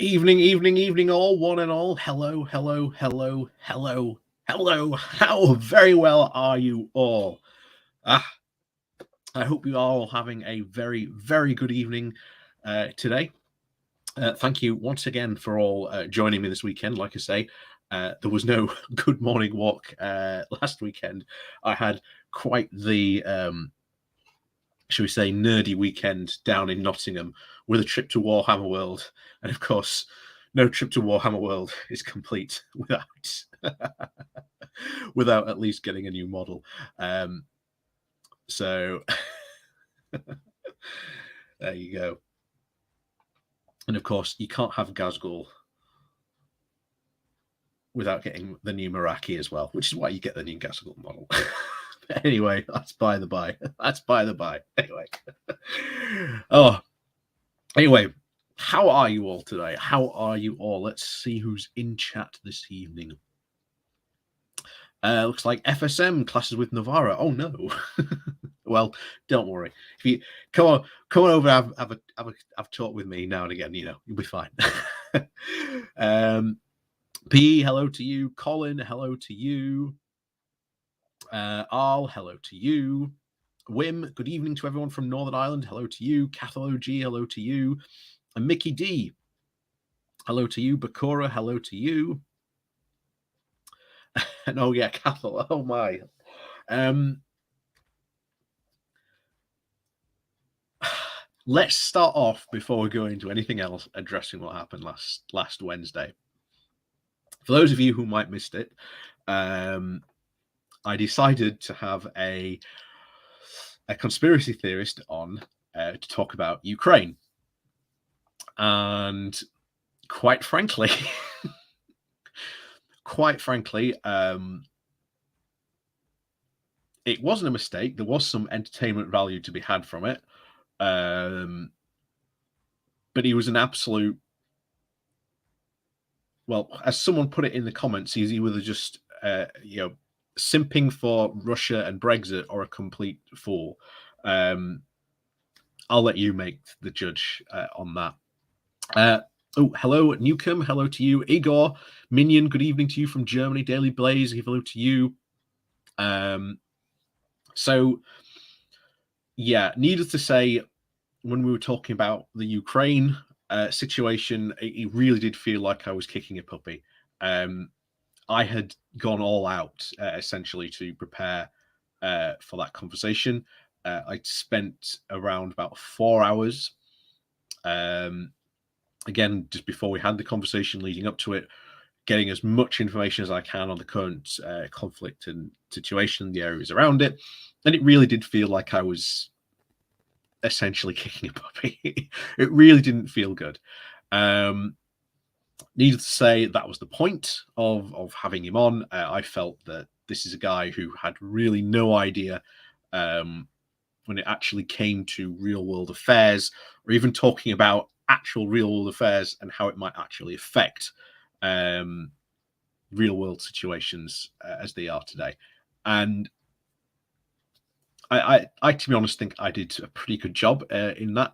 Evening, all, one and all. Hello. How very well are you all? I hope you are all having a very good evening today. Thank you once again for all joining me this weekend. Like I say, there was no good morning walk last weekend. I had quite the, shall we say, nerdy weekend down in Nottingham with a trip to Warhammer World. And of course, no trip to Warhammer World is complete without at least getting a new model. So there you go. And of course, you can't have Gazgul without getting the new Meraki as well, which is why you get the new Gazgul model. Anyway, that's by the by. Anyway, how are you all today? Let's see who's in chat this evening. Looks like FSM classes with Navarra. Oh no. Well, don't worry. If you come on over, have a talk with me now and again. You'll be fine. PE, hello to you. Colin, hello to you. Al, hello to you. Wim, good evening to everyone from Northern Ireland. Hello to you. Cathal G, hello to you. And Mickey D, hello to you. Bakura, hello to you. And oh yeah, Cathal, oh my. Let's start off before we go into anything else addressing what happened last Wednesday. For those of you who might missed it, I decided to have a conspiracy theorist on to talk about Ukraine. And quite frankly, it wasn't a mistake. There was some entertainment value to be had from it. But he was an absolute, well, as someone put it in the comments, he's either just simping for Russia and Brexit or a complete fool. I'll let you make the judge on that. Hello, Newcomb. Hello to you. Igor, Minion, good evening to you from Germany. Daily Blaze, hello to you. So, yeah, needless to say, when we were talking about the Ukraine situation, it really did feel like I was kicking a puppy. I had gone all out, essentially, to prepare for that conversation. I spent around about 4 hours, again, just before we had the conversation leading up to it, getting as much information as I can on the current conflict and situation, the areas around it. And it really did feel like I was essentially kicking a puppy. It really didn't feel good. Needless to say, that was the point of having him on. I felt that this is a guy who had really no idea when it actually came to real world affairs, or even talking about actual real world affairs and how it might actually affect real world situations as they are today. And I, to be honest, think I did a pretty good job in that,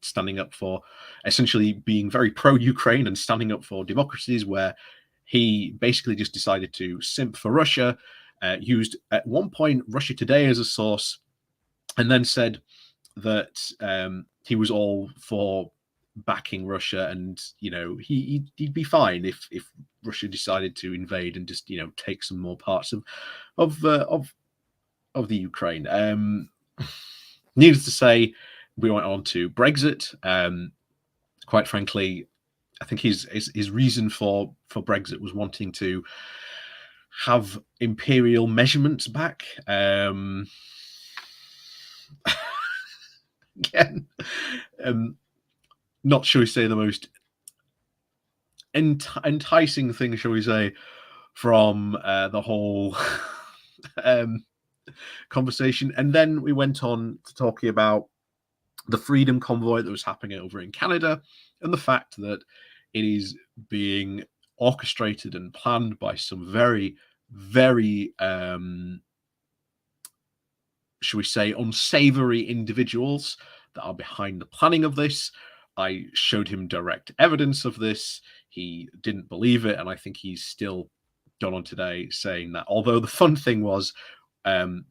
standing up for, essentially being very pro-Ukraine and standing up for democracies, where he basically just decided to simp for Russia, used at one point Russia Today as a source, and then said that he was all for backing Russia, and he'd be fine if Russia decided to invade and just take some more parts of the Ukraine. Needless to say, we went on to Brexit. Quite frankly, I think his reason for Brexit was wanting to have imperial measurements back. Again, not, shall we say, the most enticing thing, shall we say, from the whole conversation. And then we went on to talking about the Freedom Convoy that was happening over in Canada, and the fact that it is being orchestrated and planned by some very shall we say, unsavory individuals that are behind the planning of this. I showed him direct evidence of this. He didn't believe it, and I think he's still gone on today saying that. Although the fun thing was, again,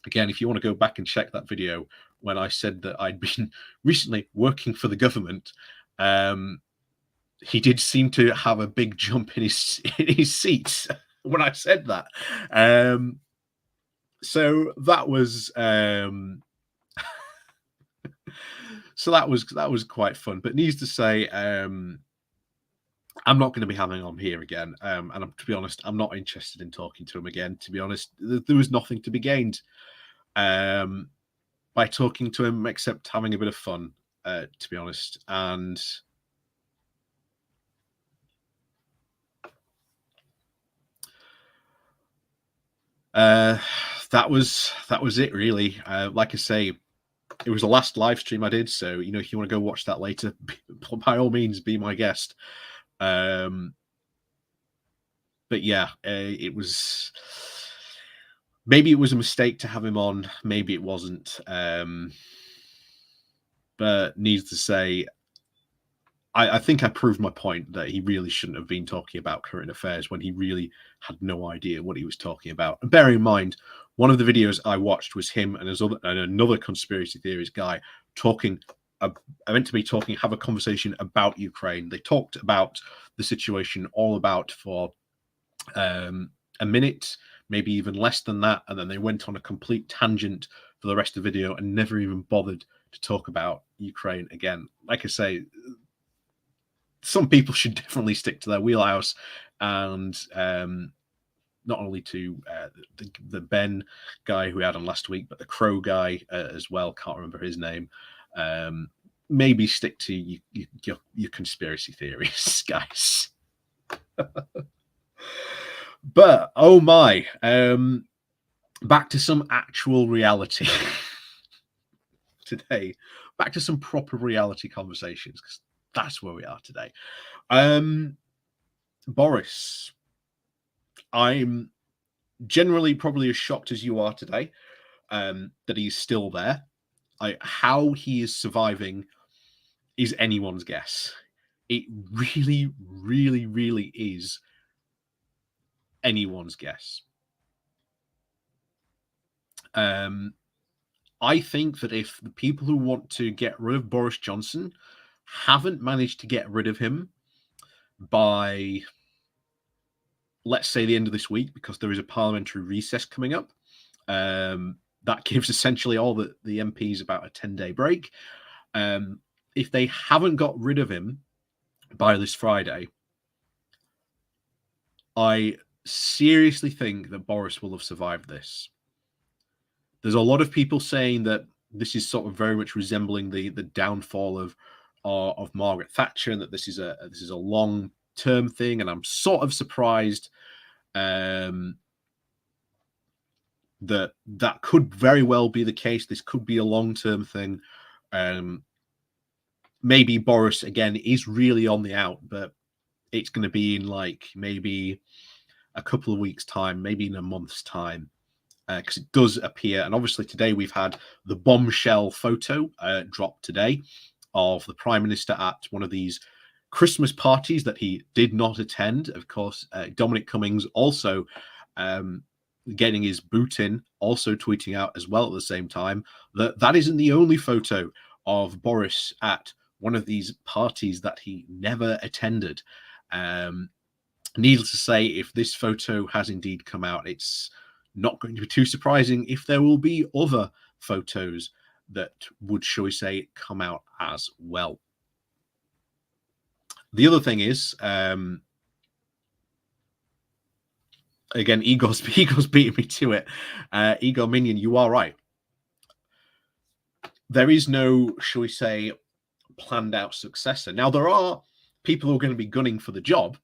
if you want to go back and check that video when I said that I'd been recently working for the government, he did seem to have a big jump in his seat when I said that. So that was that was quite fun. But needs to say, I'm not going to be having him here again. And to be honest, I'm not interested in talking to him again. To be honest, there was nothing to be gained by talking to him except having a bit of fun. To be honest, and that was it really. Like I say, it was the last live stream I did, so if you want to go watch that later, by all means, be my guest. But yeah, it was, maybe it was a mistake to have him on, maybe it wasn't. But needs to say, I think I proved my point that he really shouldn't have been talking about current affairs when he really had no idea what he was talking about. And bearing in mind, one of the videos I watched was him and another conspiracy theorist guy talking. I meant to be talking, have a conversation about Ukraine. They talked about the situation all about for a minute, maybe even less than that, and then they went on a complete tangent for the rest of the video and never even bothered to talk about Ukraine again. Like I say, some people should definitely stick to their wheelhouse, and not only to the Ben guy who we had on last week, but the Crow guy as well. Can't remember his name. Maybe stick to your conspiracy theories, guys. But oh my, back to some actual reality today. Back to some proper reality conversations, because that's where we are today. Boris, I'm generally probably as shocked as you are today that he's still there. How he is surviving is anyone's guess. It really, really, really is anyone's guess. I think that if the people who want to get rid of Boris Johnson haven't managed to get rid of him by, let's say, the end of this week, because there is a parliamentary recess coming up, that gives essentially all the MPs about a 10-day break. If they haven't got rid of him by this Friday, I seriously think that Boris will have survived this. There's a lot of people saying that this is sort of very much resembling the downfall of Margaret Thatcher, and that this is a long-term thing. And I'm sort of surprised that could very well be the case. This could be a long-term thing. Maybe Boris again is really on the out, but it's going to be in like maybe a couple of weeks' time, maybe in a month's time. Because it does appear, and obviously today we've had the bombshell photo dropped today of the Prime Minister at one of these Christmas parties that he did not attend. Of course, Dominic Cummings also getting his boot in, also tweeting out as well at the same time that isn't the only photo of Boris at one of these parties that he never attended. Needless to say, if this photo has indeed come out, it's not going to be too surprising if there will be other photos that would, shall we say, come out as well. The other thing is, again, Igor's beating me to it. Igor Minion, you are right. There is no, shall we say, planned out successor. Now, there are people who are going to be gunning for the job.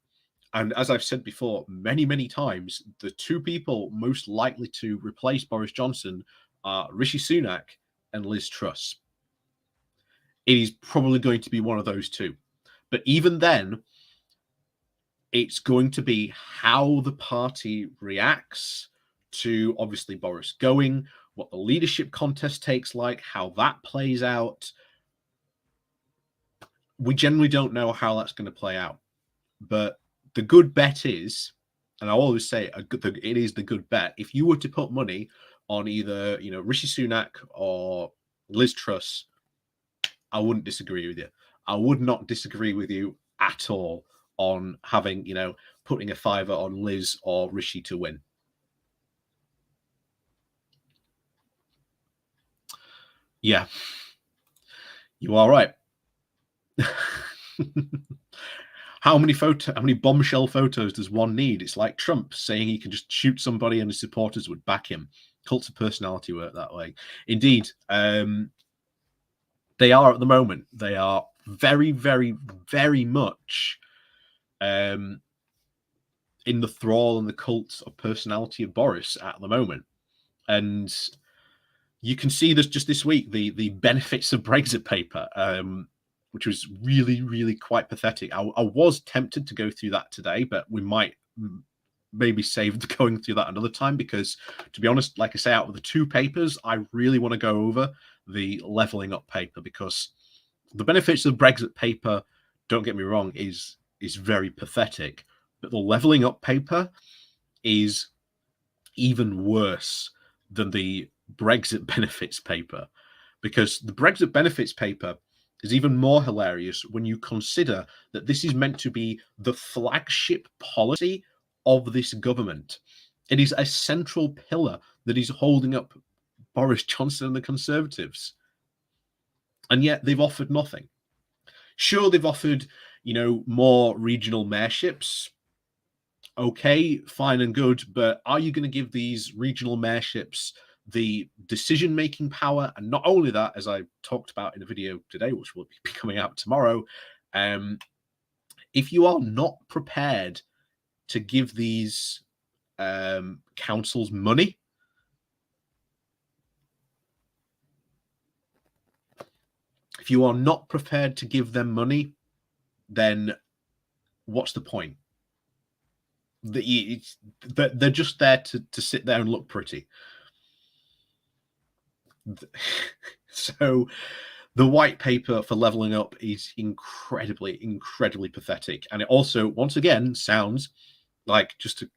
And as I've said before, many, many times, the two people most likely to replace Boris Johnson are Rishi Sunak and Liz Truss. It is probably going to be one of those two. But even then, it's going to be how the party reacts to, obviously, Boris going, what the leadership contest takes like, how that plays out. we generally don't know how that's going to play out. But the good bet is, and I always say it is the good bet. If you were to put money on either Rishi Sunak or Liz Truss, I wouldn't disagree with you. I would not disagree with you at all on having putting a fiver on Liz or Rishi to win. Yeah, you are right. How many bombshell photos does one need? It's like Trump saying he can just shoot somebody and his supporters would back him. Cults of personality work that way. Indeed, they are at the moment. They are very, very, very much in the thrall and the cult of personality of Boris at the moment. And you can see this just this week, the benefits of Brexit paper, which was really, really quite pathetic. I was tempted to go through that today, but we might maybe save going through that another time, because to be honest, like I say, out of the two papers, I really want to go over the levelling up paper, because the benefits of the Brexit paper, don't get me wrong, is very pathetic, but the levelling up paper is even worse than the Brexit benefits paper, because the Brexit benefits paper is even more hilarious when you consider that this is meant to be the flagship policy of this government. It is a central pillar that is holding up Boris Johnson and the Conservatives. And yet they've offered nothing. Sure, they've offered, more regional mayorships. Okay, fine and good, but are you going to give these regional mayorships the decision-making power? And not only that, as I talked about in a video today, which will be coming out tomorrow, if you are not prepared to give these councils money, if you are not prepared to give them money, then what's the point? They're just there to sit there and look pretty. So the white paper for levelling up is incredibly, incredibly pathetic. And it also, once again, sounds like just a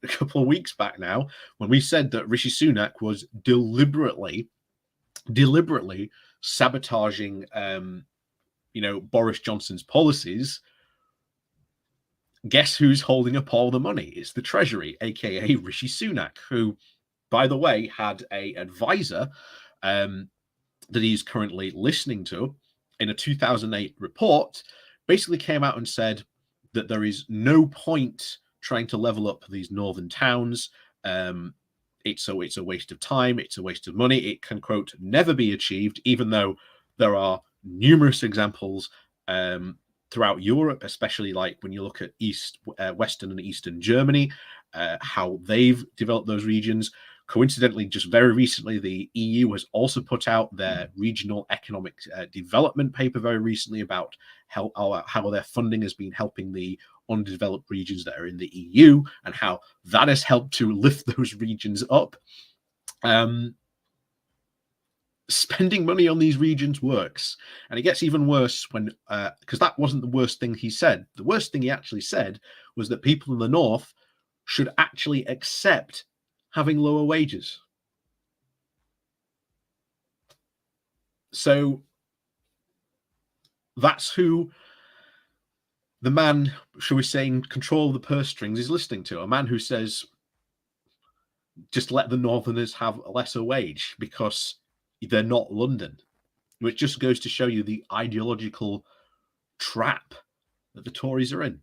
couple of weeks back now, when we said that Rishi Sunak was deliberately sabotaging Boris Johnson's policies. Guess who's holding up all the money? It's the Treasury, aka Rishi Sunak, who, by the way, had an advisor that he's currently listening to in a 2008 report, basically came out and said that there is no point trying to level up these northern towns. It's a waste of time. It's a waste of money. It can, quote, never be achieved, even though there are numerous examples throughout Europe, especially like when you look at Western and Eastern Germany, how they've developed those regions. Coincidentally, just very recently, the EU has also put out their regional economic development paper very recently about how their funding has been helping the undeveloped regions that are in the EU, and how that has helped to lift those regions up. Spending money on these regions works, and it gets even worse when, because that wasn't the worst thing he said. The worst thing he actually said was that people in the north should actually accept having lower wages. So that's who the man, shall we say, in control of the purse strings is listening to. A man who says, just let the northerners have a lesser wage because they're not London, which just goes to show you the ideological trap that the Tories are in.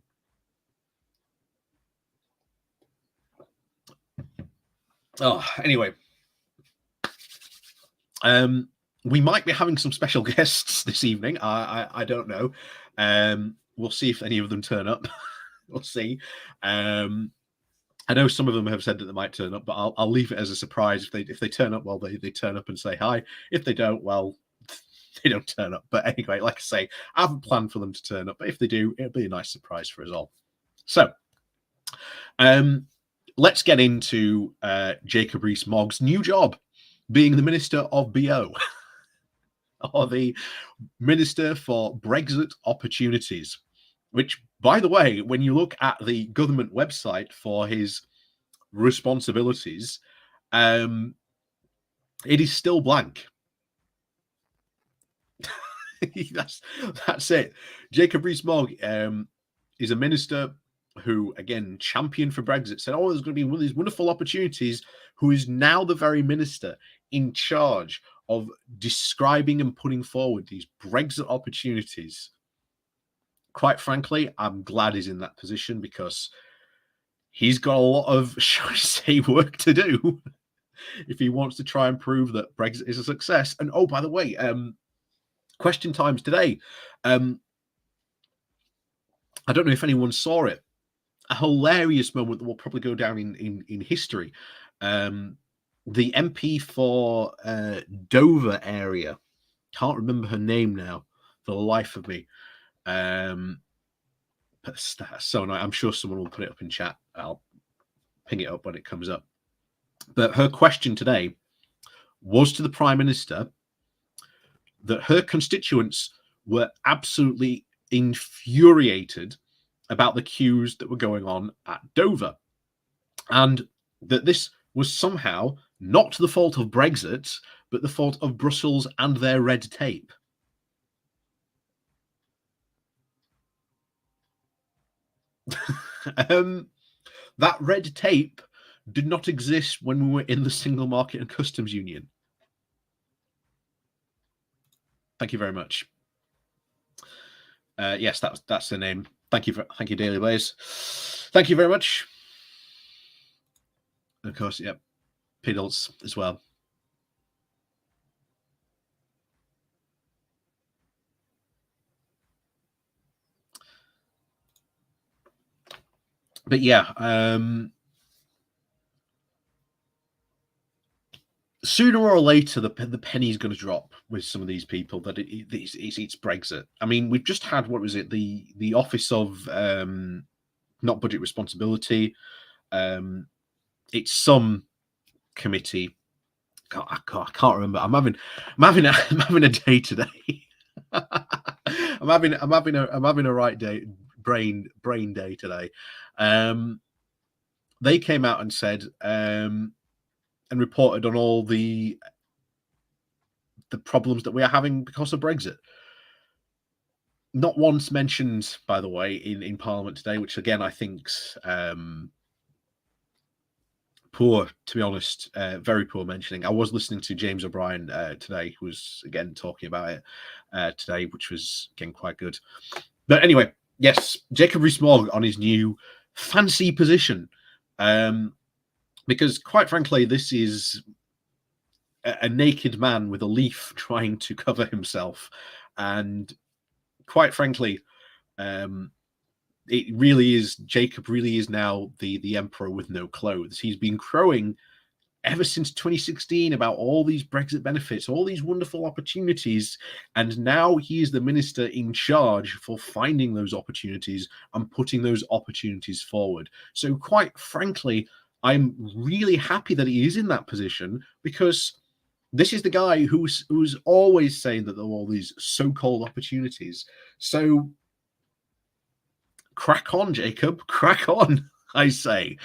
Oh, anyway, we might be having some special guests this evening. I don't know. We'll see if any of them turn up. We'll see. I know some of them have said that they might turn up, but I'll leave it as a surprise. If they turn up, well, they turn up and say hi. If they don't, well, they don't turn up. But anyway, like I say, I haven't planned for them to turn up. But if they do, it'll be a nice surprise for us all. So, let's get into Jacob Rees-Mogg's new job, being the Minister of BO. or the Minister for Brexit Opportunities, which, by the way, when you look at the government website for his responsibilities, it is still blank. that's it. Jacob Rees-Mogg is a minister who, again, championed for Brexit, said, "Oh, there's going to be one of these wonderful opportunities," who is now the very minister in charge of describing and putting forward these Brexit opportunities. Quite frankly, I'm glad he's in that position because he's got a lot of, shall I say, work to do if he wants to try and prove that Brexit is a success. And oh, by the way, question times today. I don't know if anyone saw it. A hilarious moment that will probably go down in history. The MP for Dover area, can't remember her name now for the life of me. So I'm sure someone will put it up in chat. I'll ping it up when it comes up. But her question today was to the Prime Minister that her constituents were absolutely infuriated about the queues that were going on at Dover, and that this was somehow not the fault of Brexit, but the fault of Brussels and their red tape. That red tape did not exist when we were in the Single Market and Customs Union. Thank you very much. Yes, that's the name. Thank you, Daily Blaze. Thank you very much. And of course, yep, Piddles as well. But yeah, sooner or later, the penny's going to drop with some of these people that it's Brexit. I mean, we've just had, what was it, the Office of not Budget Responsibility. It's some committee. I can't remember. I'm having a day today. I'm having a right day, brain day today. They came out and said and reported on all the problems that we are having because of Brexit. Not once mentioned, by the way, in Parliament today, which again I think's poor, to be honest. Very poor mentioning. I was listening to James O'Brien today, who was again talking about it today, which was again quite good. But anyway, yes, Jacob Rees-Mogg on his new fancy position, because quite frankly, this is a naked man with a leaf trying to cover himself, and quite frankly, it really is. Jacob really is now the emperor with no clothes. He's been crowing ever since 2016 about all these Brexit benefits, all these wonderful opportunities, and now he is the minister in charge for finding those opportunities and putting those opportunities forward. So quite frankly, I'm really happy that he is in that position, because this is the guy who's always saying that there are all these so-called opportunities. So crack on, Jacob, crack on. I say,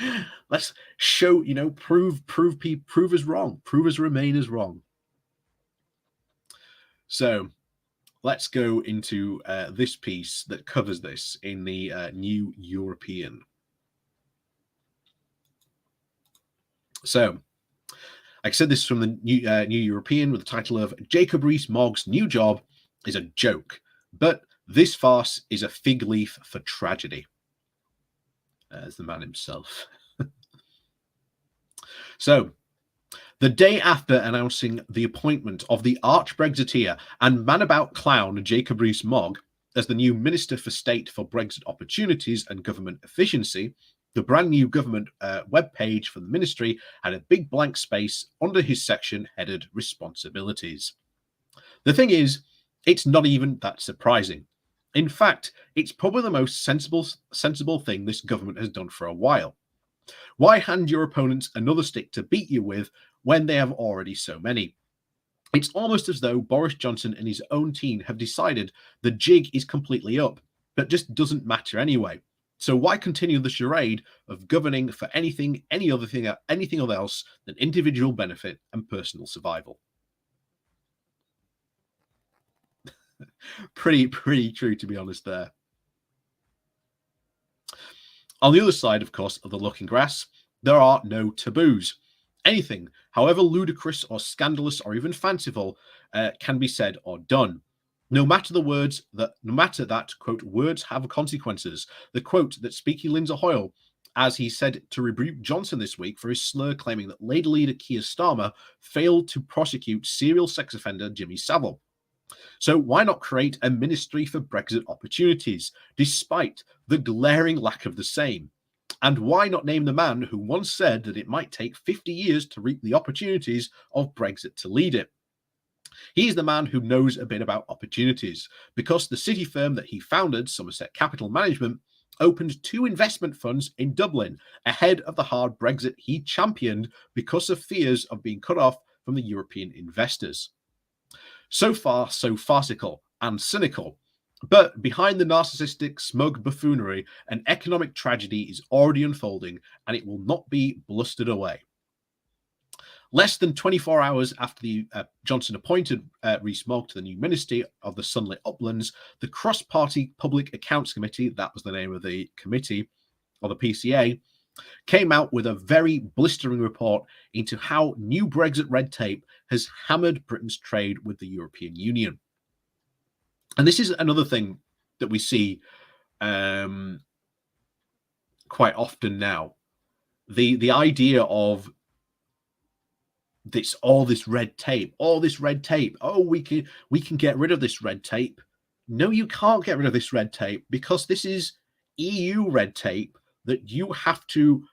let's show, prove us wrong, prove us Remainers wrong. So let's go into this piece that covers this in the New European. So, like I said, this is from the New European with the title of "Jacob Rees-Mogg's new job is a joke, but this farce is a fig leaf for tragedy." As the man himself. So, the day after announcing the appointment of the arch-Brexiteer and man-about clown Jacob Rees-Mogg as the new Minister for State for Brexit Opportunities and Government Efficiency, the brand new government webpage for the ministry had a big blank space under his section headed Responsibilities. The thing is, it's not even that surprising. In fact, it's probably the most sensible thing this government has done for a while. Why hand your opponents another stick to beat you with when they have already so many? It's almost as though Boris Johnson and his own team have decided the jig is completely up, but just doesn't matter anyway. So why continue the charade of governing for anything else than individual benefit and personal survival? Pretty true, to be honest there. On the other side, of course, of the looking glass, there are no taboos. Anything, however ludicrous or scandalous or even fanciful, can be said or done. No matter that, quote, words have consequences. The quote that Speaky Lindsay Hoyle, as he said to rebuke Jonson this week for his slur claiming that Labour leader Keir Starmer failed to prosecute serial sex offender Jimmy Savile. So why not create a ministry for Brexit opportunities, despite the glaring lack of the same? And why not name the man who once said that it might take 50 years to reap the opportunities of Brexit to lead it? He's the man who knows a bit about opportunities, because the city firm that he founded, Somerset Capital Management, opened 2 investment funds in Dublin ahead of the hard Brexit he championed because of fears of being cut off from the European investors. So far, so farcical and cynical. But behind the narcissistic, smug buffoonery, an economic tragedy is already unfolding, and it will not be blustered away. Less than 24 hours after the Johnson appointed Rees-Mogg to the new Ministry of the Sunlit Uplands, the Cross-Party Public Accounts Committee, that was the name of the committee, or the PCA, came out with a very blistering report into how new Brexit red tape has hammered Britain's trade with the European Union. And this is another thing that we see quite often now. The idea of all this red tape. Oh, we can get rid of this red tape. No, you can't get rid of this red tape, because this is EU red tape that you have to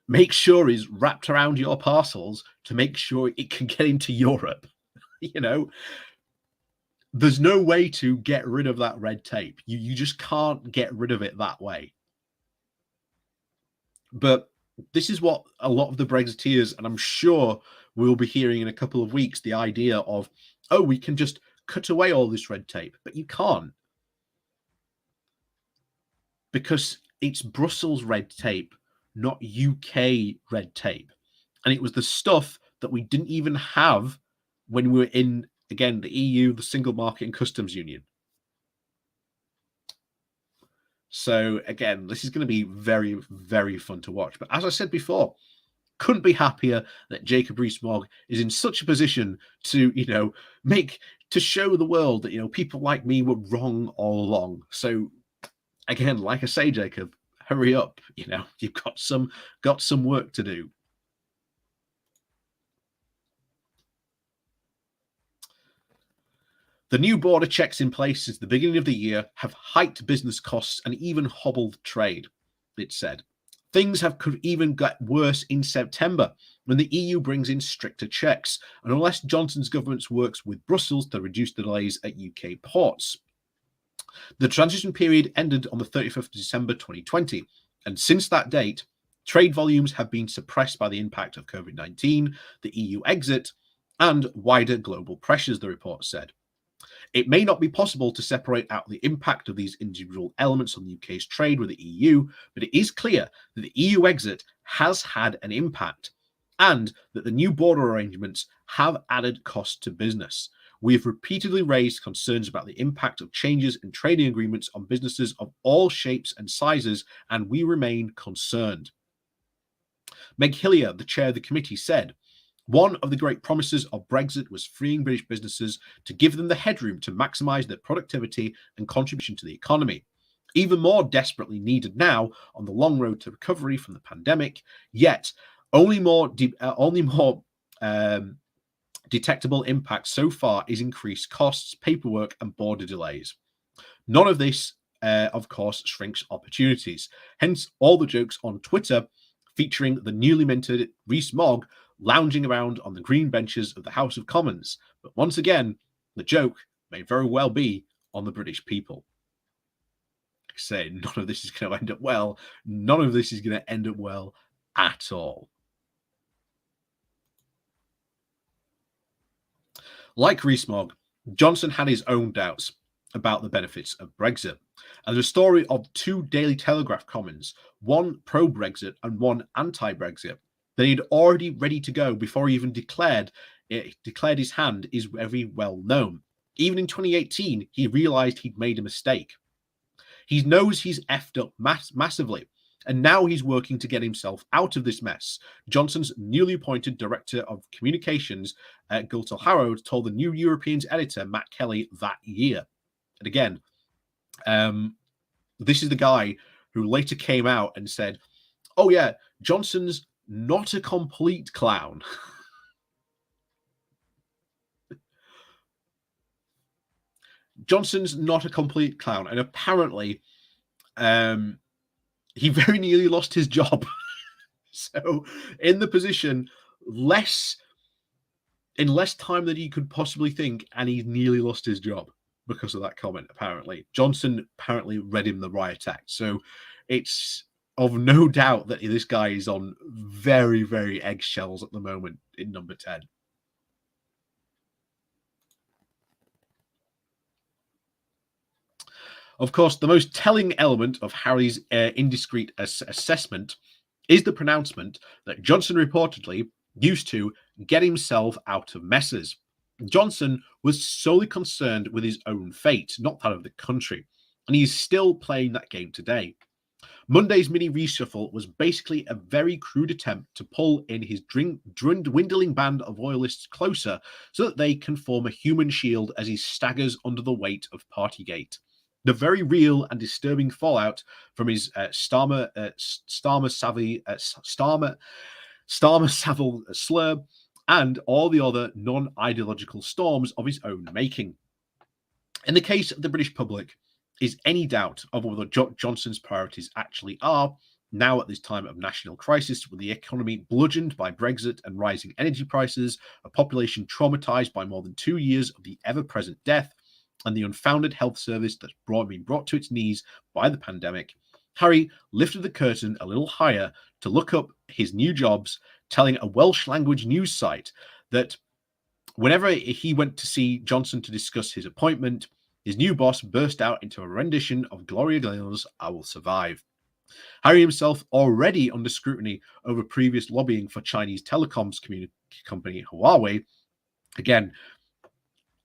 make sure is wrapped around your parcels to make sure it can get into Europe. You know, there's no way to get rid of that red tape. You just can't get rid of it that way. But this is what a lot of the Brexiteers, and I'm sure we'll be hearing in a couple of weeks, the idea of, oh, we can just cut away all this red tape. But you can't, because it's Brussels red tape, not UK red tape. And it was the stuff that we didn't even have when we were in, again, the EU, the single market and customs union. So again, this is going to be very, very fun to watch. But as I said before, couldn't be happier that Jacob Rees-Mogg is in such a position to, to show the world that, people like me were wrong all along. So again, like I say, Jacob, hurry up. You've got some work to do. The new border checks in place since the beginning of the year have hiked business costs and even hobbled trade, it said. Things could even get worse in September when the EU brings in stricter checks, and unless Johnson's government works with Brussels to reduce the delays at UK ports. The transition period ended on the 31st of December 2020, and since that date, trade volumes have been suppressed by the impact of COVID-19, the EU exit, and wider global pressures, the report said. It may not be possible to separate out the impact of these individual elements on the UK's trade with the EU, but it is clear that the EU exit has had an impact, and that the new border arrangements have added costs to business. We have repeatedly raised concerns about the impact of changes in trading agreements on businesses of all shapes and sizes, and we remain concerned. Meg Hillier, the chair of the committee, said, "One of the great promises of Brexit was freeing British businesses to give them the headroom to maximise their productivity and contribution to the economy. Even more desperately needed now on the long road to recovery from the pandemic, yet only more detectable impact so far is increased costs, paperwork and border delays. None of this, of course, shrinks opportunities. Hence all the jokes on Twitter featuring the newly minted Rees-Mogg lounging around on the green benches of the House of Commons. But once again, the joke may very well be on the British people." Like I say, none of this is going to end up well. None of this is going to end up well at all. Like Rees-Mogg, Johnson had his own doubts about the benefits of Brexit. And the story of two Daily Telegraph comments, one pro-Brexit and one anti-Brexit, that he'd already ready to go before he even declared his hand, is very well known. Even in 2018, he realized he'd made a mistake. He knows he's effed up massively, and now he's working to get himself out of this mess. Johnson's newly appointed director of communications, Gultel Harrow, told the New Europeans editor, Matt Kelly, that year. And again, this is the guy who later came out and said, oh yeah, Johnson's not a complete clown. Johnson's not a complete clown. And apparently, he very nearly lost his job. So in the position, in less time than he could possibly think, and he nearly lost his job because of that comment, apparently. Jonson apparently read him the riot act. So it's of no doubt that this guy is on very, very eggshells at the moment in number 10. Of course, the most telling element of Harry's indiscreet assessment is the pronouncement that Johnson reportedly used to get himself out of messes. Johnson was solely concerned with his own fate, not that of the country, and he is still playing that game today. Monday's mini reshuffle was basically a very crude attempt to pull in his dwindling band of loyalists closer so that they can form a human shield as he staggers under the weight of Partygate. The very real and disturbing fallout from his Starmer Savile slur and all the other non-ideological storms of his own making. In the case of the British public, is any doubt of whether Johnson's priorities actually are, now at this time of national crisis, with the economy bludgeoned by Brexit and rising energy prices, a population traumatized by more than 2 years of the ever-present death, and the unfounded health service that's been brought to its knees by the pandemic, Harry lifted the curtain a little higher to look up his new jobs, telling a Welsh language news site that whenever he went to see Johnson to discuss his appointment, his new boss burst out into a rendition of Gloria Gaynor's I Will Survive. Harry himself, already under scrutiny over previous lobbying for Chinese telecoms company Huawei, again,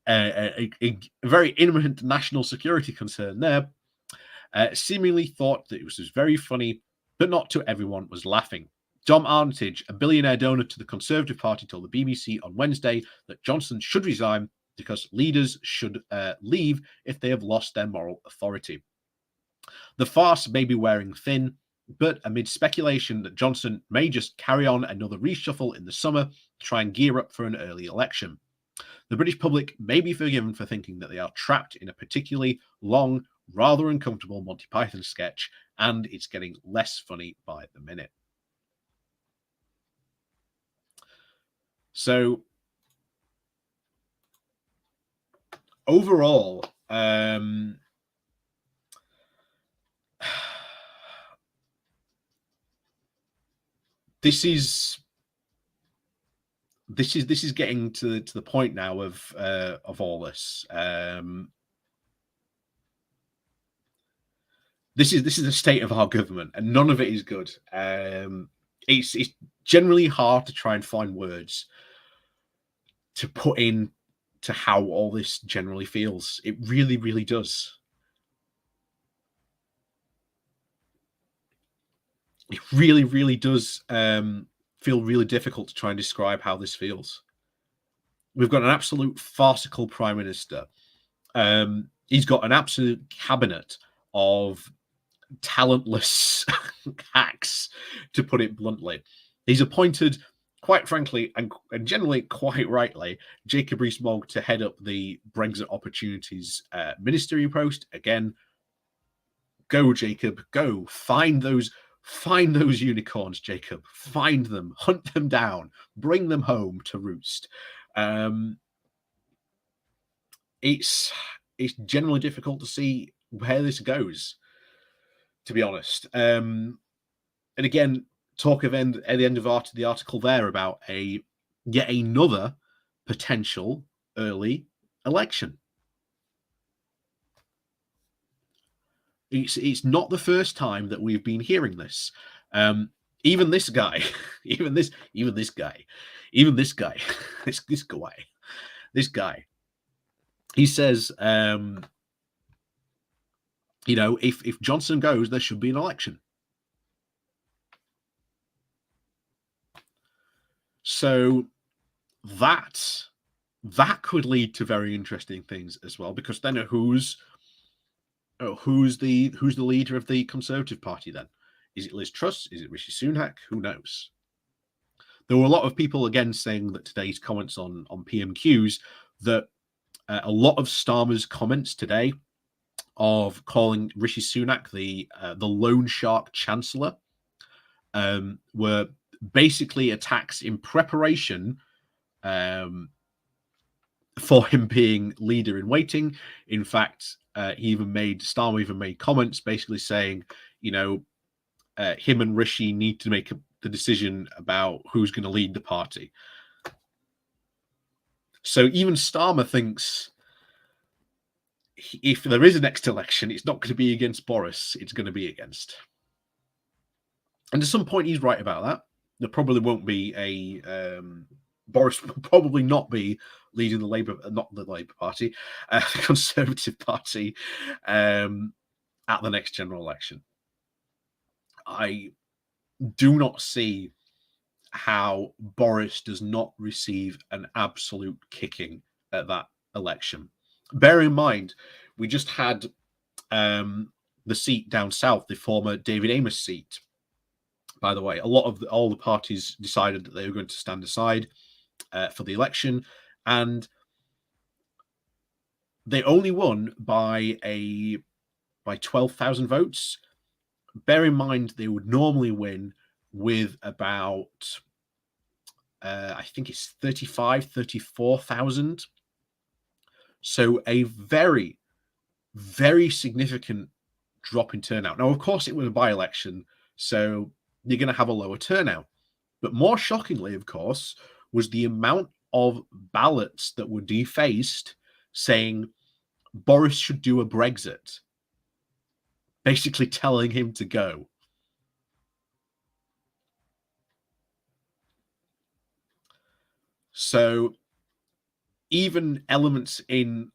a very imminent national security concern there, seemingly thought that it was very funny, but not to everyone was laughing. Dom Armitage, a billionaire donor to the Conservative Party, told the BBC on Wednesday that Johnson should resign because leaders should leave if they have lost their moral authority. The farce may be wearing thin, but amid speculation that Johnson may just carry on another reshuffle in the summer to try and gear up for an early election. The British public may be forgiven for thinking that they are trapped in a particularly long, rather uncomfortable Monty Python sketch, and it's getting less funny by the minute. So, overall, this is getting to the point now of all this. This is the state of our government, and none of it is good. It's generally hard to try and find words to put in to how all this generally feels. It really, really does. It really, really does feel really difficult to try and describe how this feels. We've got an absolute farcical prime minister. He's got an absolute cabinet of talentless hacks, to put it bluntly. He's appointed, quite frankly, and generally quite rightly, Jacob Rees-Mogg to head up the Brexit Opportunities Ministry post. Again, go, Jacob, go. Find those unicorns, Jacob. Find them, hunt them down, bring them home to roost. It's generally difficult to see where this goes, to be honest. And again, talk of at the end of the article there about yet another potential early election. It's not the first time that we've been hearing this. Even this guy, even this guy, this guy, he says, if Johnson goes, there should be an election. So that could lead to very interesting things as well, because then who's the leader of the Conservative Party then? Is it Liz Truss? Is it Rishi Sunak? Who knows? There were a lot of people again saying that today's comments on PMQs, that a lot of Starmer's comments today of calling Rishi Sunak the loan shark chancellor were basically attacks in preparation for him being leader in waiting. In fact, Starmer even made comments basically saying, him and Rishi need to make the decision about who's going to lead the party. So even Starmer thinks if there is a next election, it's not going to be against Boris, it's going to be against. And to some point, he's right about that. There probably won't be Boris will probably not be leading not the Labour Party, the Conservative Party at the next general election. I do not see how Boris does not receive an absolute kicking at that election. Bear in mind, we just had the seat down south, the former David Amess seat. By the way, all the parties decided that they were going to stand aside for the election, and they only won by 12,000 votes. Bear in mind, they would normally win with about I think it's 34,000. So a very, very significant drop in turnout. Now, of course, it was a by-election, so you're going to have a lower turnout. But more shockingly, of course, was the amount of ballots that were defaced saying Boris should do a Brexit, basically telling him to go. So even elements in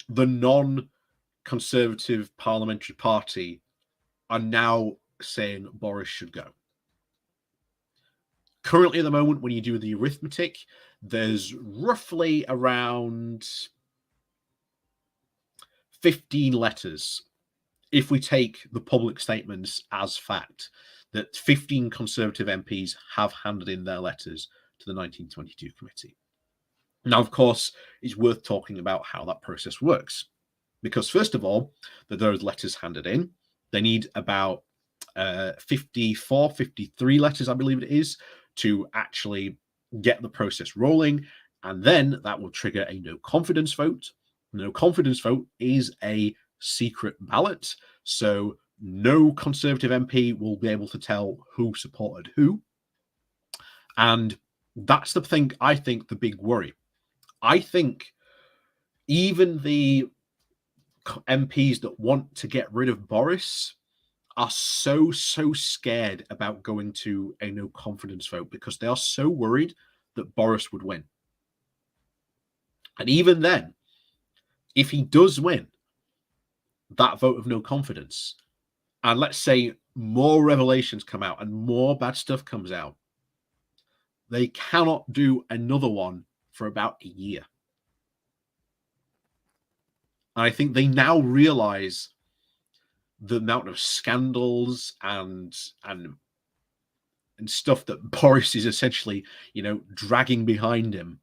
the non-Conservative parliamentary party are now saying Boris should go. Currently, at the moment, when you do the arithmetic, there's roughly around 15 letters, if we take the public statements as fact, that 15 Conservative MPs have handed in their letters to the 1922 committee. Now, of course, it's worth talking about how that process works. Because first of all, that those letters handed in, they need about 53 letters, I believe it is, to actually get the process rolling. And then that will trigger a no confidence vote. No confidence vote is a secret ballot. So no Conservative MP will be able to tell who supported who. And that's the thing, I think, the big worry. I think even the MPs that want to get rid of Boris are so scared about going to a no confidence vote because they are so worried that Boris would win. And even then, if he does win that vote of no confidence, and let's say more revelations come out and more bad stuff comes out, they cannot do another one for about a year. And I think they now realize the amount of scandals and stuff that Boris is essentially, dragging behind him.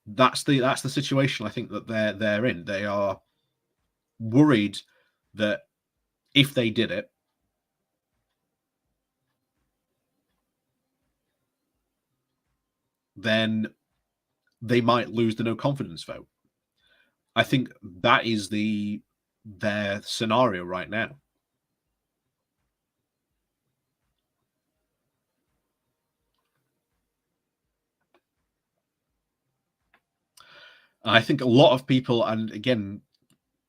That's the situation I think that they're in. They are worried that if they did it, then they might lose the no confidence vote. I think that is their scenario right now. I think a lot of people, and again,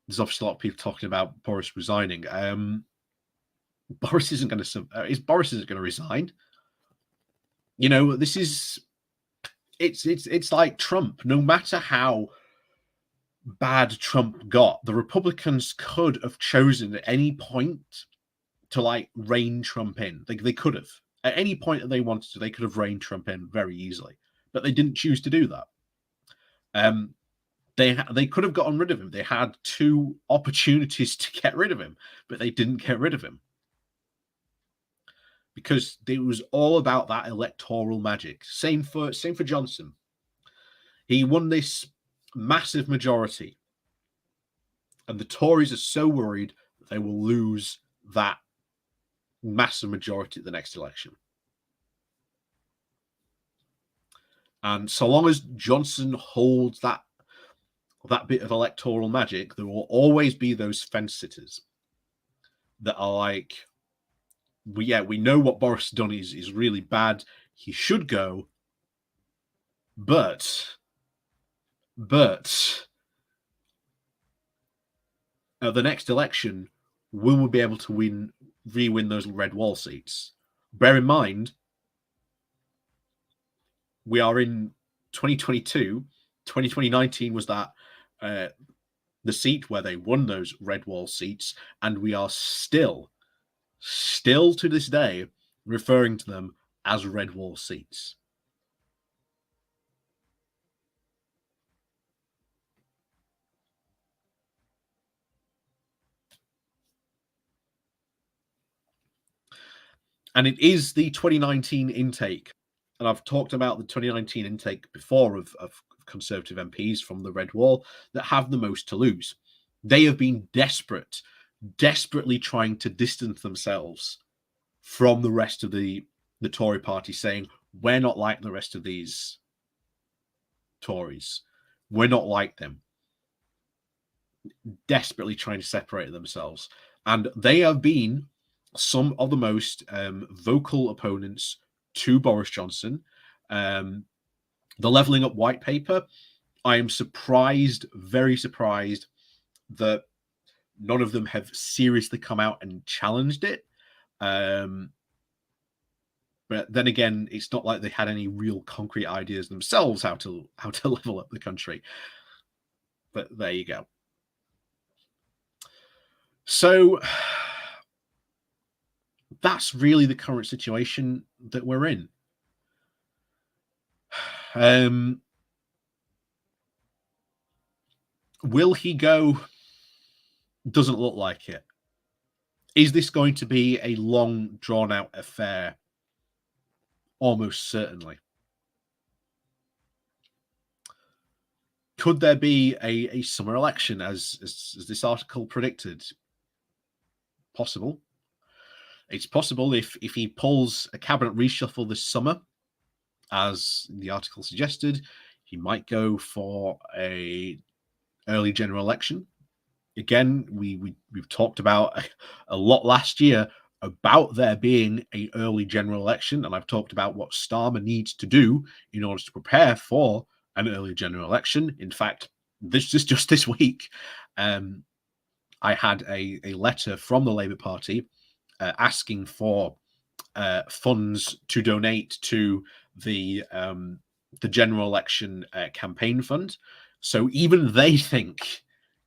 there's obviously a lot of people talking about Boris resigning. Boris isn't going to. Boris isn't going to resign. You know, this is it's like Trump. No matter how bad Trump got, the Republicans could have chosen at any point to like rein Trump in. They could have at any point that they wanted to. They could have reined Trump in very easily, but they didn't choose to do that. They could have gotten rid of him. They had two opportunities to get rid of him, but they didn't get rid of him because it was all about that electoral magic. Same for Johnson. He won this massive majority, and the Tories are so worried that they will lose that massive majority at the next election. And so long as Johnson holds that bit of electoral magic, there will always be those fence sitters that are like, we know what Boris has done is really bad. He should go, but at the next election, will we be able to re-win those red wall seats? Bear in mind, we are in 2022. 2019 was that the seat where they won those red wall seats, and we are still to this day referring to them as red wall seats. And it is the 2019 intake. And I've talked about the 2019 intake before of Conservative MPs from the Red Wall that have the most to lose. They have been desperately trying to distance themselves from the rest of the Tory party, saying, we're not like the rest of these Tories. We're not like them. Desperately trying to separate themselves. And they have been some of the most vocal opponents to Boris Johnson. The levelling up white paper, I am surprised, very surprised, that none of them have seriously come out and challenged it. But then again, it's not like they had any real concrete ideas themselves how to level up the country. But there you go. So that's really the current situation that we're in. Will he go? Doesn't look like it. Is this going to be a long, drawn-out affair? Almost certainly. Could there be a summer election, as this article predicted? Possible. It's possible if he pulls a cabinet reshuffle this summer, as the article suggested, he might go for a early general election. Again, we've talked about a lot last year about there being an early general election, and I've talked about what Starmer needs to do in order to prepare for an early general election. In fact, just this week, I had a letter from the Labour Party asking for funds to donate to the general election campaign fund. So even they think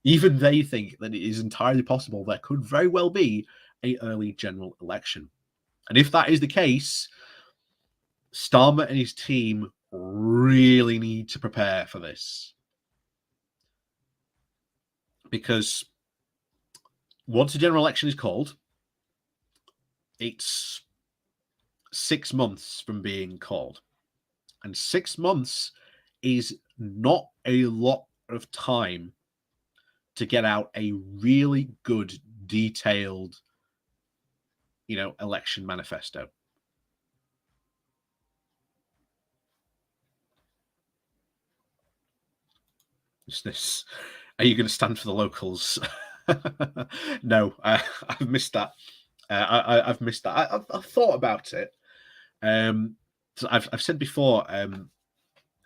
that it is entirely possible there could very well be an early general election. And if that is the case, Starmer and his team really need to prepare for this. Because once a general election is called, it's 6 months from being called. And 6 months is not a lot of time to get out a really good, detailed, election manifesto. Is this? Are you going to stand for the locals? No, I've missed that. I've missed that. I've thought about it. So I've said before,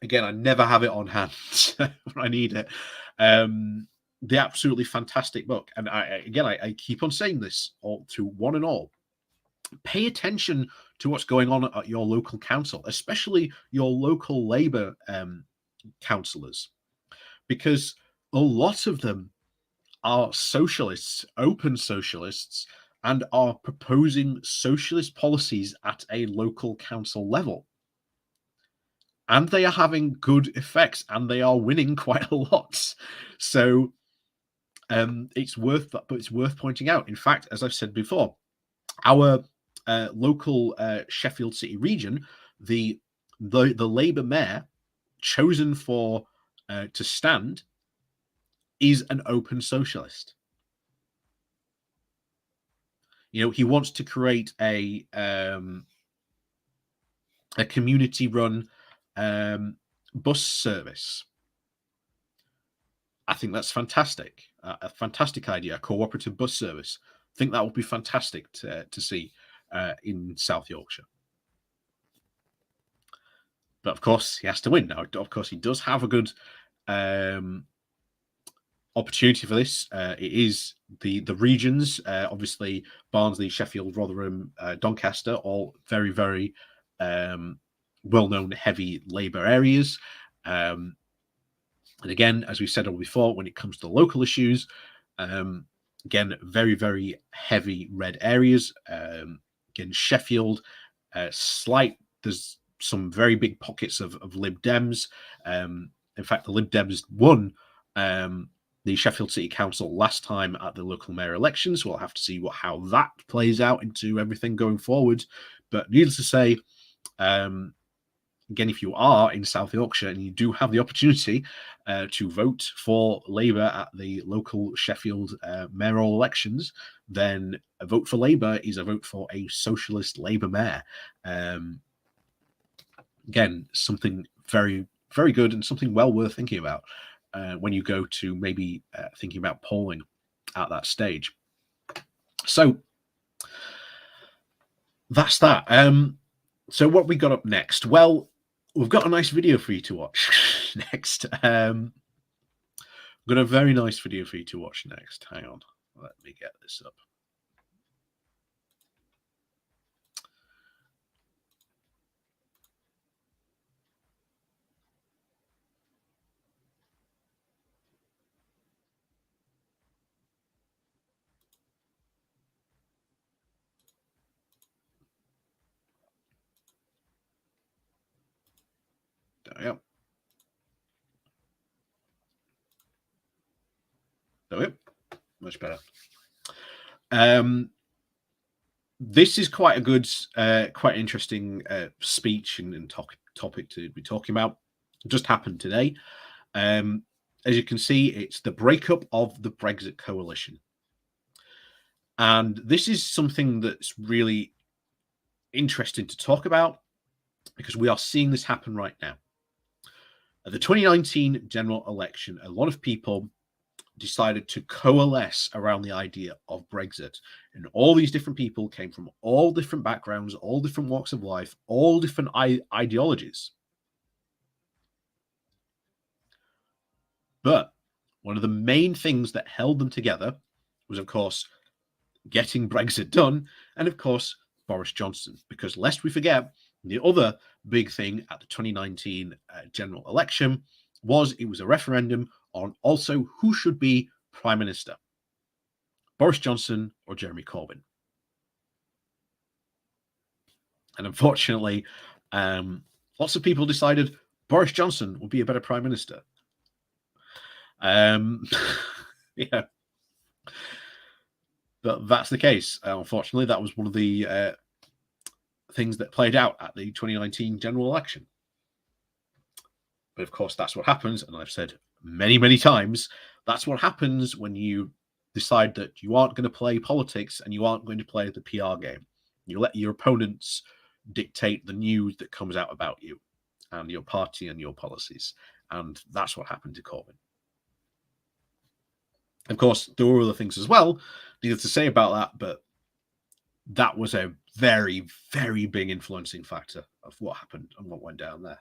Again, I never have it on hand when I need it. The absolutely fantastic book, and I keep on saying this all to one and all: pay attention to what's going on at your local council, especially your local Labour councillors, because a lot of them are socialists, open socialists, and are proposing socialist policies at a local council level. And they are having good effects, and they are winning quite a lot. So it's worth that, but it's worth pointing out. In fact, as I've said before, our local Sheffield City region, the Labour mayor chosen for to stand is an open socialist. You know, he wants to create a community-run bus service. I think that's fantastic. A fantastic idea, a cooperative bus service. I think that would be fantastic to see in South Yorkshire. But of course, he has to win. Now, of course, he does have a good opportunity for this. It is the regions, obviously Barnsley, Sheffield, Rotherham, Doncaster, all very, very well-known heavy Labour areas. And again, as we said before, when it comes to local issues, again, very, very heavy red areas. Again, Sheffield, there's some very big pockets of Lib Dems. In fact, the Lib Dems won the Sheffield City Council last time at the local mayor elections. So we'll have to see how that plays out into everything going forward. But needless to say, again, if you are in South Yorkshire and you do have the opportunity to vote for Labour at the local Sheffield mayoral elections, then a vote for Labour is a vote for a socialist Labour mayor. Again, something very, very good and something well worth thinking about when you go to maybe thinking about polling at that stage. So that's that. So what we got up next? Well, we've got a nice video for you to watch next. We've got a very nice video for you to watch next. Hang on, let me get this up. There we go. There we go. Much better. This is quite a good, quite interesting speech and topic to be talking about. It just happened today. As you can see, it's the breakup of the Brexit coalition. And this is something that's really interesting to talk about because we are seeing this happen right now. At the 2019 general election, a lot of people decided to coalesce around the idea of Brexit. And all these different people came from all different backgrounds, all different walks of life, all different ideologies. But one of the main things that held them together was, of course, getting Brexit done, and of course, Boris Johnson. Because lest we forget, the other big thing at the 2019 general election was it was a referendum on also who should be Prime Minister, Boris Johnson or Jeremy Corbyn. And unfortunately, lots of people decided Boris Johnson would be a better Prime Minister. Yeah. But that's the case. Unfortunately, that was one of the things that played out at the 2019 general election. But of course, that's what happens. And I've said many, many times, that's what happens when you decide that you aren't going to play politics and you aren't going to play the PR game. You let your opponents dictate the news that comes out about you and your party and your policies. And that's what happened to Corbyn. Of course, there were other things as well, needless to say about that, but that was a very, very big influencing factor of what happened and what went down there.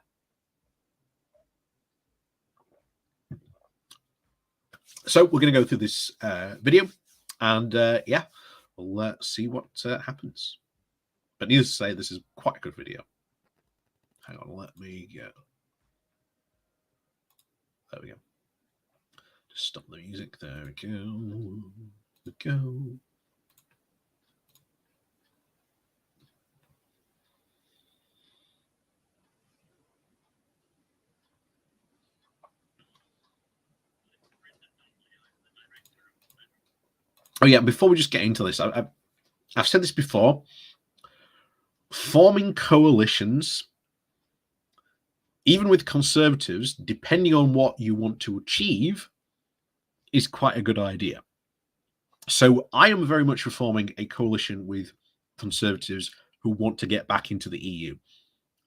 So we're going to go through this video, and yeah, we'll see what happens. But needless to say, this is quite a good video. Hang on, let me go. There we go. Just stop the music. There we go. There we go. Oh yeah, before we just get into this, I've said this before. Forming coalitions, even with Conservatives, depending on what you want to achieve, is quite a good idea. So I am very much for forming a coalition with Conservatives who want to get back into the EU.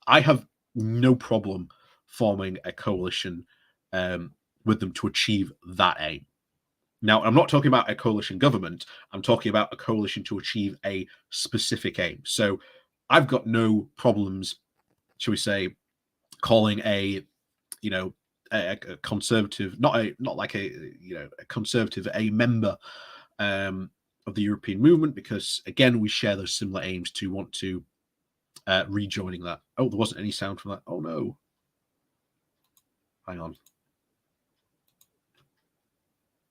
I have no problem forming a coalition with them to achieve that aim. Now, I'm not talking about a coalition government. I'm talking about a coalition to achieve a specific aim. So I've got no problems, shall we say, calling a conservative, not like a conservative, a member of the European movement, because again, we share those similar aims to want to rejoining that. Oh, there wasn't any sound from that. Oh no. Hang on.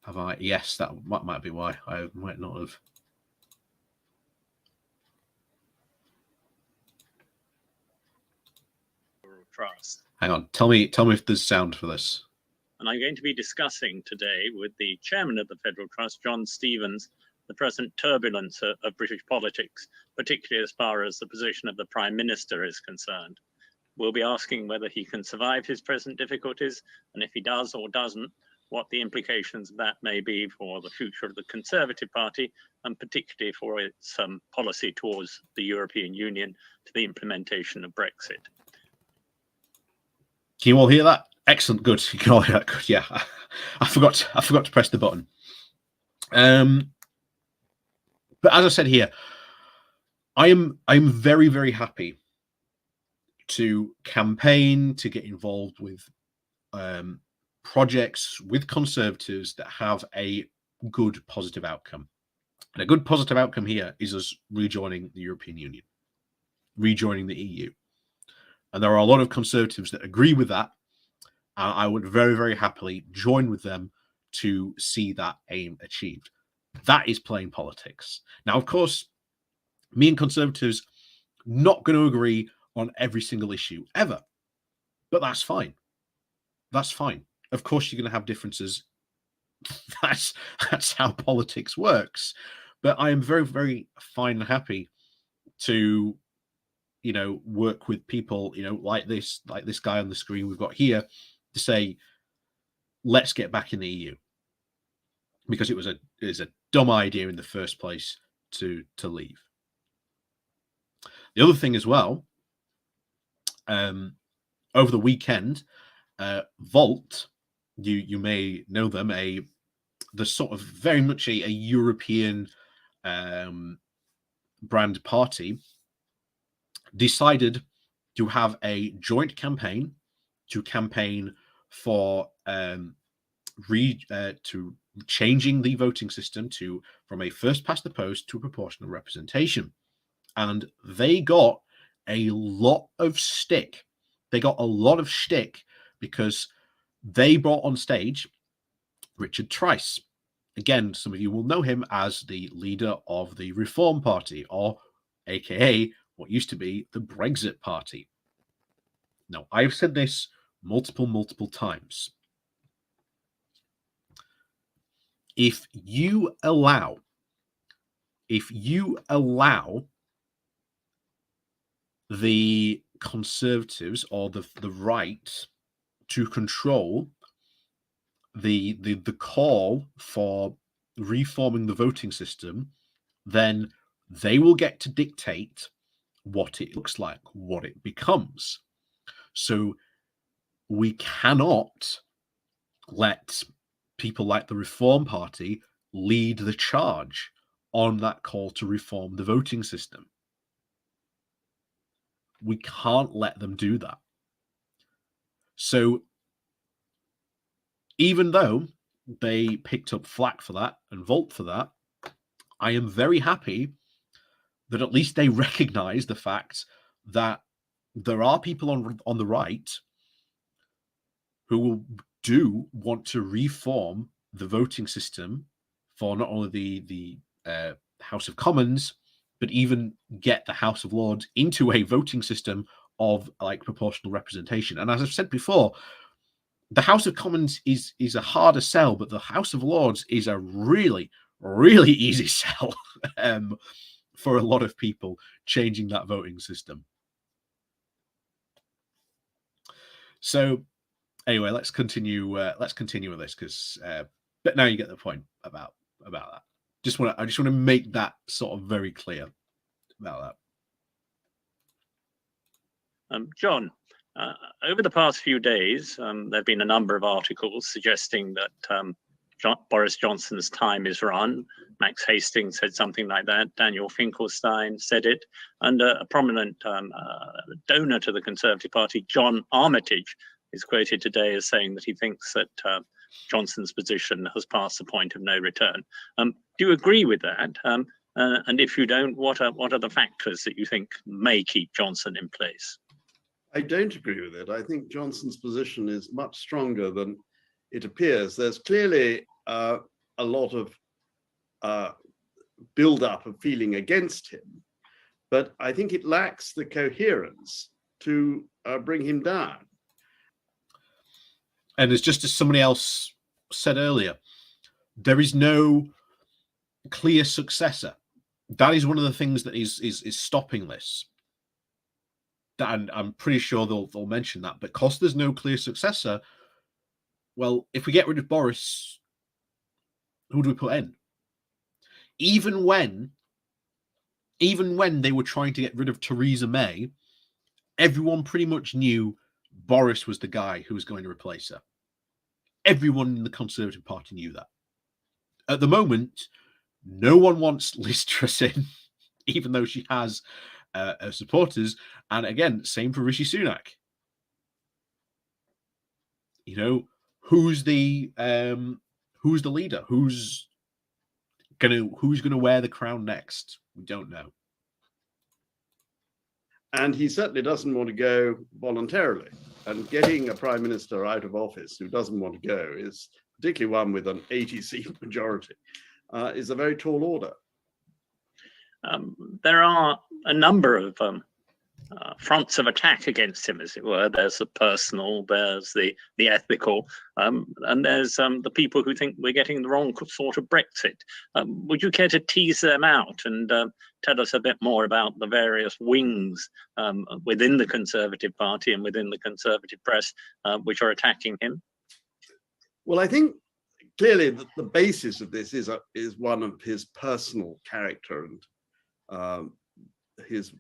Have I? Yes, that might be why. I might not have. Trust. Hang on. Tell me if there's sound for this. And I'm going to be discussing today with the chairman of the Federal Trust, John Stevens, the present turbulence of British politics, particularly as far as the position of the Prime Minister is concerned. We'll be asking whether he can survive his present difficulties, and if he does or doesn't, what the implications of that may be for the future of the Conservative Party, and particularly for its policy towards the European Union to the implementation of Brexit. Can you all hear that? Excellent, good. You can all hear that. Good. Yeah, I forgot to press the button. But as I said here, I am very, very happy to campaign, to get involved with projects with Conservatives that have a good positive outcome. And a good positive outcome here is us rejoining the European Union, rejoining the EU. And there are a lot of Conservatives that agree with that. And I would very, very happily join with them to see that aim achieved. That is playing politics. Now, of course, me and Conservatives not going to agree on every single issue ever. But that's fine. That's fine. Of course, you're going to have differences. That's how politics works. But I am very, very fine and happy to, work with people, like this guy on the screen we've got here, to say, let's get back in the EU, because it was a dumb idea in the first place to leave. The other thing as well, over the weekend, Volt, you may know them, the sort of very much a European brand party, decided to have a joint campaign to campaign for to changing the voting system from a first past the post to a proportional representation. And they got a lot of stick. They got a lot of shtick because they brought on stage Richard Trice. Again, some of you will know him as the leader of the Reform Party, or AKA what used to be the Brexit Party. Now, I've said this multiple times. If you allow the Conservatives or the right to control the call for reforming the voting system, then they will get to dictate what it looks like, what it becomes. So we cannot let people like the Reform Party lead the charge on that call to reform the voting system. We can't let them do that. So even though they picked up flack for that and Volt for that. I am very happy that at least they recognize the fact that there are people on the right who do want to reform the voting system for not only the House of Commons, but even get the House of Lords into a voting system of like proportional representation. And as I've said before, the House of Commons is a harder sell, but the House of Lords is a really, really easy sell for a lot of people changing that voting system. So anyway, let's continue with this because but now you get the point about that. I just want to make that sort of very clear about that. John, over the past few days, there have been a number of articles suggesting that Boris Johnson's time is run. Max Hastings said something like that. Daniel Finkelstein said it. And a prominent donor to the Conservative Party, John Armitage, is quoted today as saying that he thinks that Johnson's position has passed the point of no return. Do you agree with that? And if you don't, what are the factors that you think may keep Johnson in place? I don't agree with it. I think Johnson's position is much stronger than it appears. There's clearly a lot of build-up of feeling against him, but I think it lacks the coherence to bring him down. And it's just as somebody else said earlier, there is no clear successor. That is one of the things that is stopping this. And I'm pretty sure they'll mention that. Because there's no clear successor, well, if we get rid of Boris, who do we put in? Even when they were trying to get rid of Theresa May, everyone pretty much knew Boris was the guy who was going to replace her. Everyone in the Conservative Party knew that. At the moment, no one wants Liz Truss in, even though she has her supporters. And again, same for Rishi Sunak. You know, who's the leader? Who's gonna wear the crown next? We don't know. And he certainly doesn't want to go voluntarily. And getting a prime minister out of office who doesn't want to go, is particularly one with an 80-seat majority, is a very tall order. There are a number of fronts of attack against him, as it were. There's the personal, there's the ethical, and there's the people who think we're getting the wrong sort of Brexit. Would you care to tease them out and tell us a bit more about the various wings within the Conservative Party and within the Conservative press which are attacking him? Well, I think clearly the basis of this is one of his personal character and his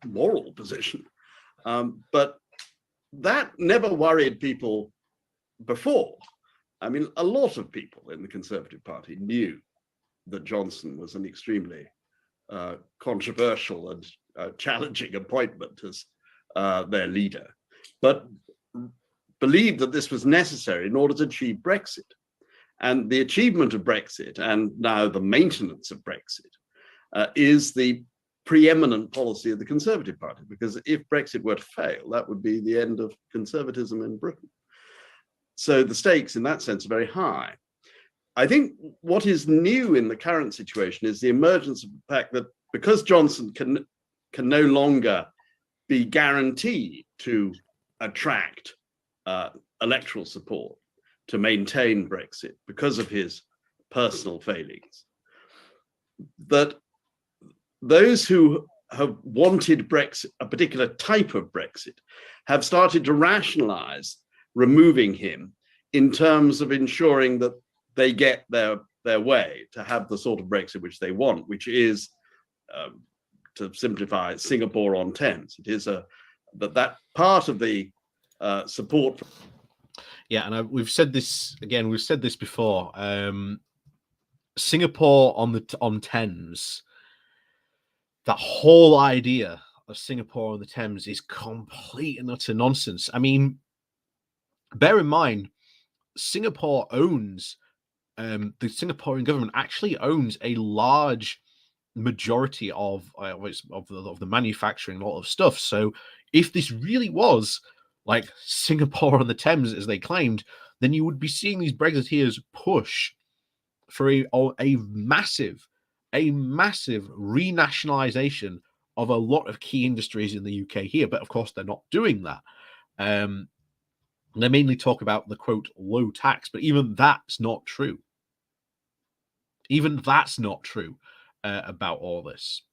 moral position, but that never worried people before. I mean, a lot of people in the Conservative Party knew that Johnson was an extremely controversial and challenging appointment as their leader, but believed that this was necessary in order to achieve Brexit. And the achievement of Brexit, and now the maintenance of Brexit, is the preeminent policy of the Conservative Party, because if Brexit were to fail, that would be the end of conservatism in Britain. So the stakes in that sense are very high. I think what is new in the current situation is the emergence of the fact that because Johnson can no longer be guaranteed to attract electoral support to maintain Brexit because of his personal failings, that those who have wanted Brexit, a particular type of Brexit, have started to rationalize removing him in terms of ensuring that they get their way to have the sort of Brexit which they want, which is, to simplify, Singapore on Thames. It is that part of the support. Yeah, and we've said this again. We've said this before. Singapore on Thames. That whole idea of Singapore on the Thames is complete and utter nonsense. I mean, bear in mind, Singapore owns the Singaporean government actually owns a large majority of the manufacturing, a lot of stuff. So if this really was like Singapore on the Thames, as they claimed, then you would be seeing these Brexiteers push for a massive renationalization of a lot of key industries in the UK here. But of course, they're not doing that. They mainly talk about the quote low tax, but even that's not true. Even that's not true about all this.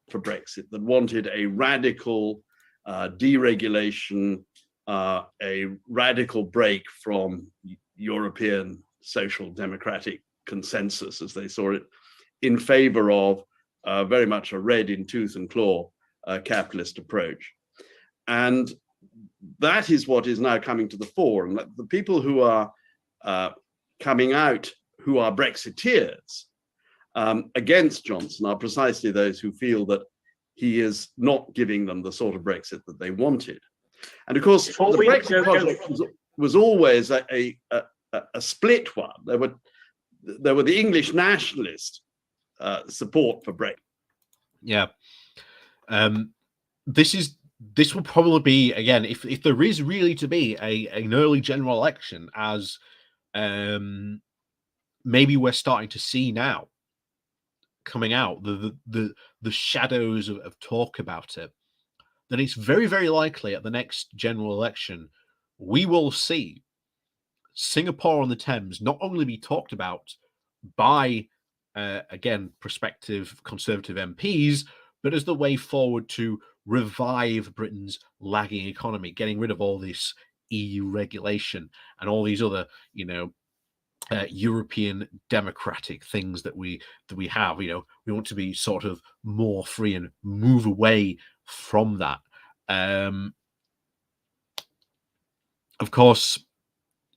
For Brexit, that wanted a radical deregulation, a radical break from European social democratic consensus, as they saw it, in favor of very much a red in tooth and claw capitalist approach. And that is what is now coming to the fore. And the people who are coming out, who are Brexiteers against Johnson, are precisely those who feel that he is not giving them the sort of Brexit that they wanted. And of course, the Brexit project was always a split one. There were the English nationalist support for Brexit. Yeah. This will probably be, again, if there is really to be an early general election, as maybe we're starting to see now coming out, the shadows of talk about it, then it's very, very likely at the next general election we will see Singapore on the Thames not only be talked about by again prospective Conservative MPs, but as the way forward to revive Britain's lagging economy, getting rid of all this EU regulation and all these other, European democratic things that we have. We want to be sort of more free and move away from that. Of course,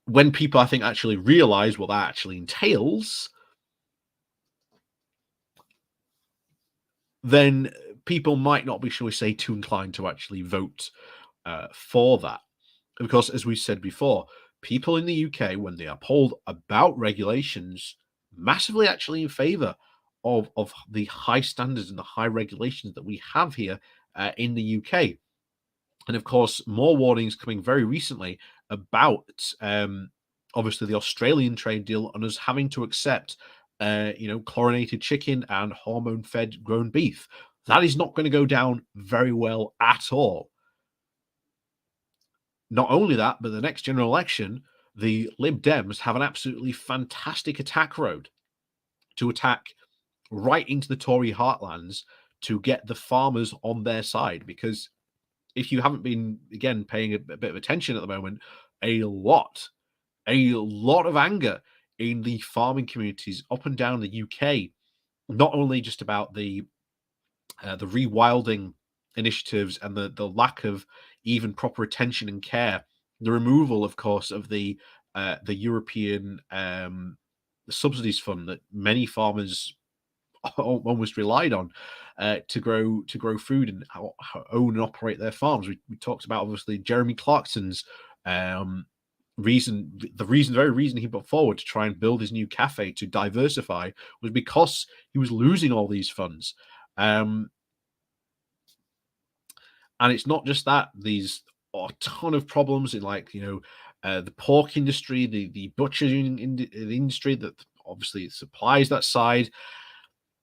when people, I think, actually realize what that actually entails, then people might not be, shall we say, too inclined to actually vote for that. Because, as we said before, people in the UK, when they are polled about regulations, massively actually in favour of the high standards and the high regulations that we have here in the UK. And of course, more warnings coming very recently about obviously the Australian trade deal and us having to accept chlorinated chicken and hormone-fed grown beef. That is not going to go down very well at all. Not only that, but the next general election, the Lib Dems have an absolutely fantastic attack road to attack right into the Tory heartlands to get the farmers on their side. Because if you haven't been, again, paying a bit of attention at the moment, a lot of anger in the farming communities up and down the UK, not only just about the rewilding initiatives and the lack of even proper attention and care, the removal, of course, of the European subsidies fund that many farmers almost relied on to grow food and own and operate their farms. We talked about, obviously, Jeremy Clarkson's very reason he put forward to try and build his new cafe to diversify was because he was losing all these funds. And it's not just that. These are a ton of problems in, the pork industry, the butchering industry that obviously supplies that side.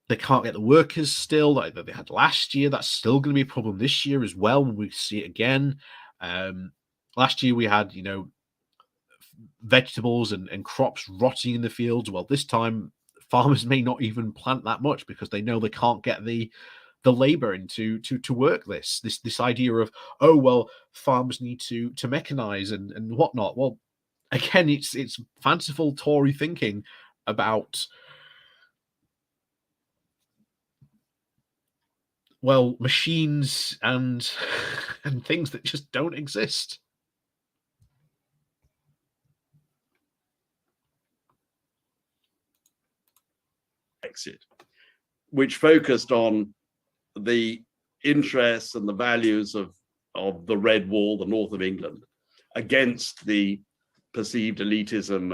They can't get the workers still that they had last year. That's still going to be a problem this year as well when we see it again. Last year we had, vegetables and crops rotting in the fields. Well, this time farmers may not even plant that much because they know they can't get the labor into to work this idea of, oh, well, farmers need to mechanize and whatnot. Well, again, it's fanciful Tory thinking about, well, machines and things that just don't exist. Brexit, which focused on the interests and the values of the Red Wall, the north of England, against the perceived elitism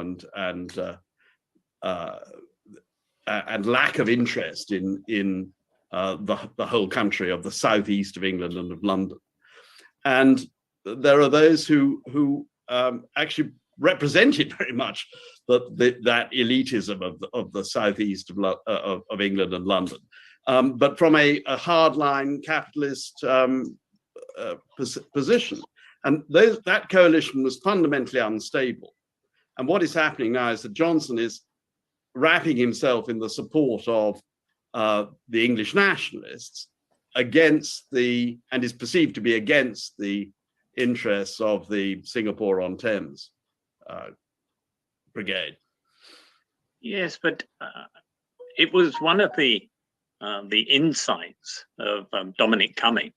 and lack of interest in the whole country of the southeast of England and of London. And there are those who actually represented very much that elitism of the southeast of England and London, but from a hardline capitalist position. And that coalition was fundamentally unstable. And what is happening now is that Jonson is wrapping himself in the support of the English nationalists and is perceived to be against the interests of the Singapore-on-Thames brigade. Yes, but it was one of the insights of Dominic Cummings,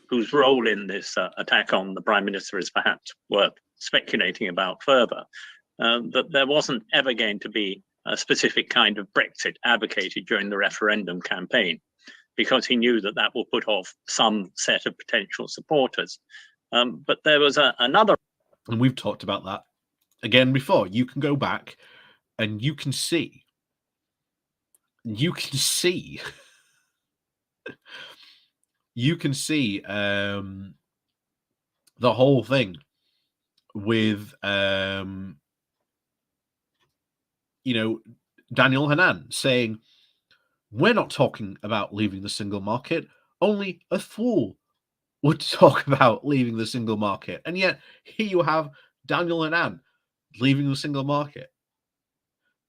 whose role in this attack on the Prime Minister is perhaps worth speculating about further, that there wasn't ever going to be a specific kind of Brexit advocated during the referendum campaign, because he knew that that will put off some set of potential supporters. But there was another... And we've talked about that again before. You can go back and you can see the whole thing with Daniel Hannan saying, we're not talking about leaving the single market. Only a fool would talk about leaving the single market. And yet here you have Daniel Hannan leaving the single market.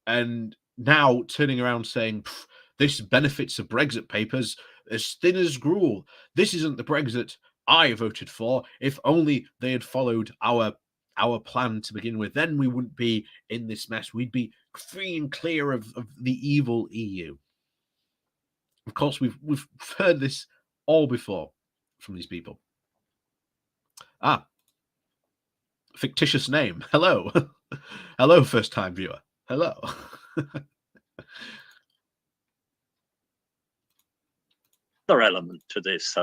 And now turning around saying, this benefits of Brexit papers as thin as gruel. This isn't the Brexit I voted for. If only they had followed our plan to begin with, then we wouldn't be in this mess. We'd be free and clear of the evil EU. Of course, we've heard this all before from these people. Fictitious name. Hello. Hello, first-time viewer. Hello. Other element to this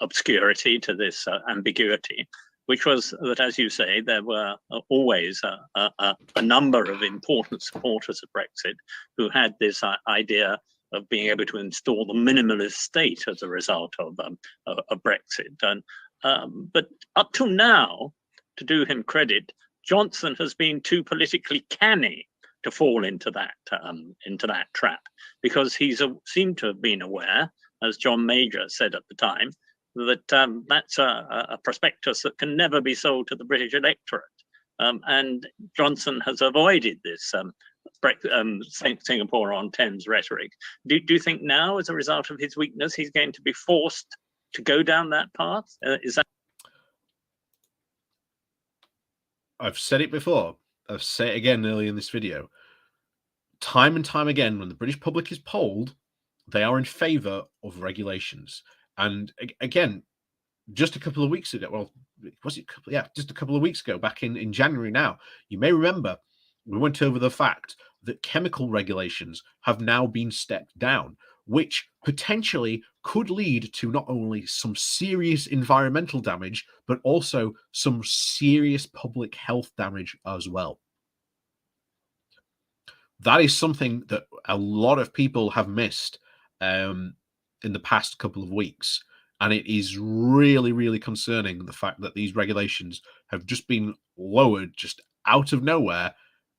obscurity, to this ambiguity, which was that, as you say, there were always a number of important supporters of Brexit who had this idea of being able to install the minimalist state as a result of Brexit. But up till now, to do him credit, Jonson has been too politically canny to fall into that trap, because he's seemed to have been aware, as John Major said at the time, that that's a prospectus that can never be sold to the British electorate. And Jonson has avoided this Singapore-on-Thames rhetoric. Do you think now, as a result of his weakness, he's going to be forced to go down that path? Is that? I've said it before. I've said it again earlier in this video. Time and time again, when the British public is polled, they are in favour of regulations. And again, just a couple of weeks ago, well, was it? Just a couple of weeks ago, back in January now, you may remember we went over the fact that chemical regulations have now been stepped down, which potentially could lead to not only some serious environmental damage, but also some serious public health damage as well. That is something that a lot of people have missed in the past couple of weeks. And it is really, really concerning, the fact that these regulations have just been lowered just out of nowhere,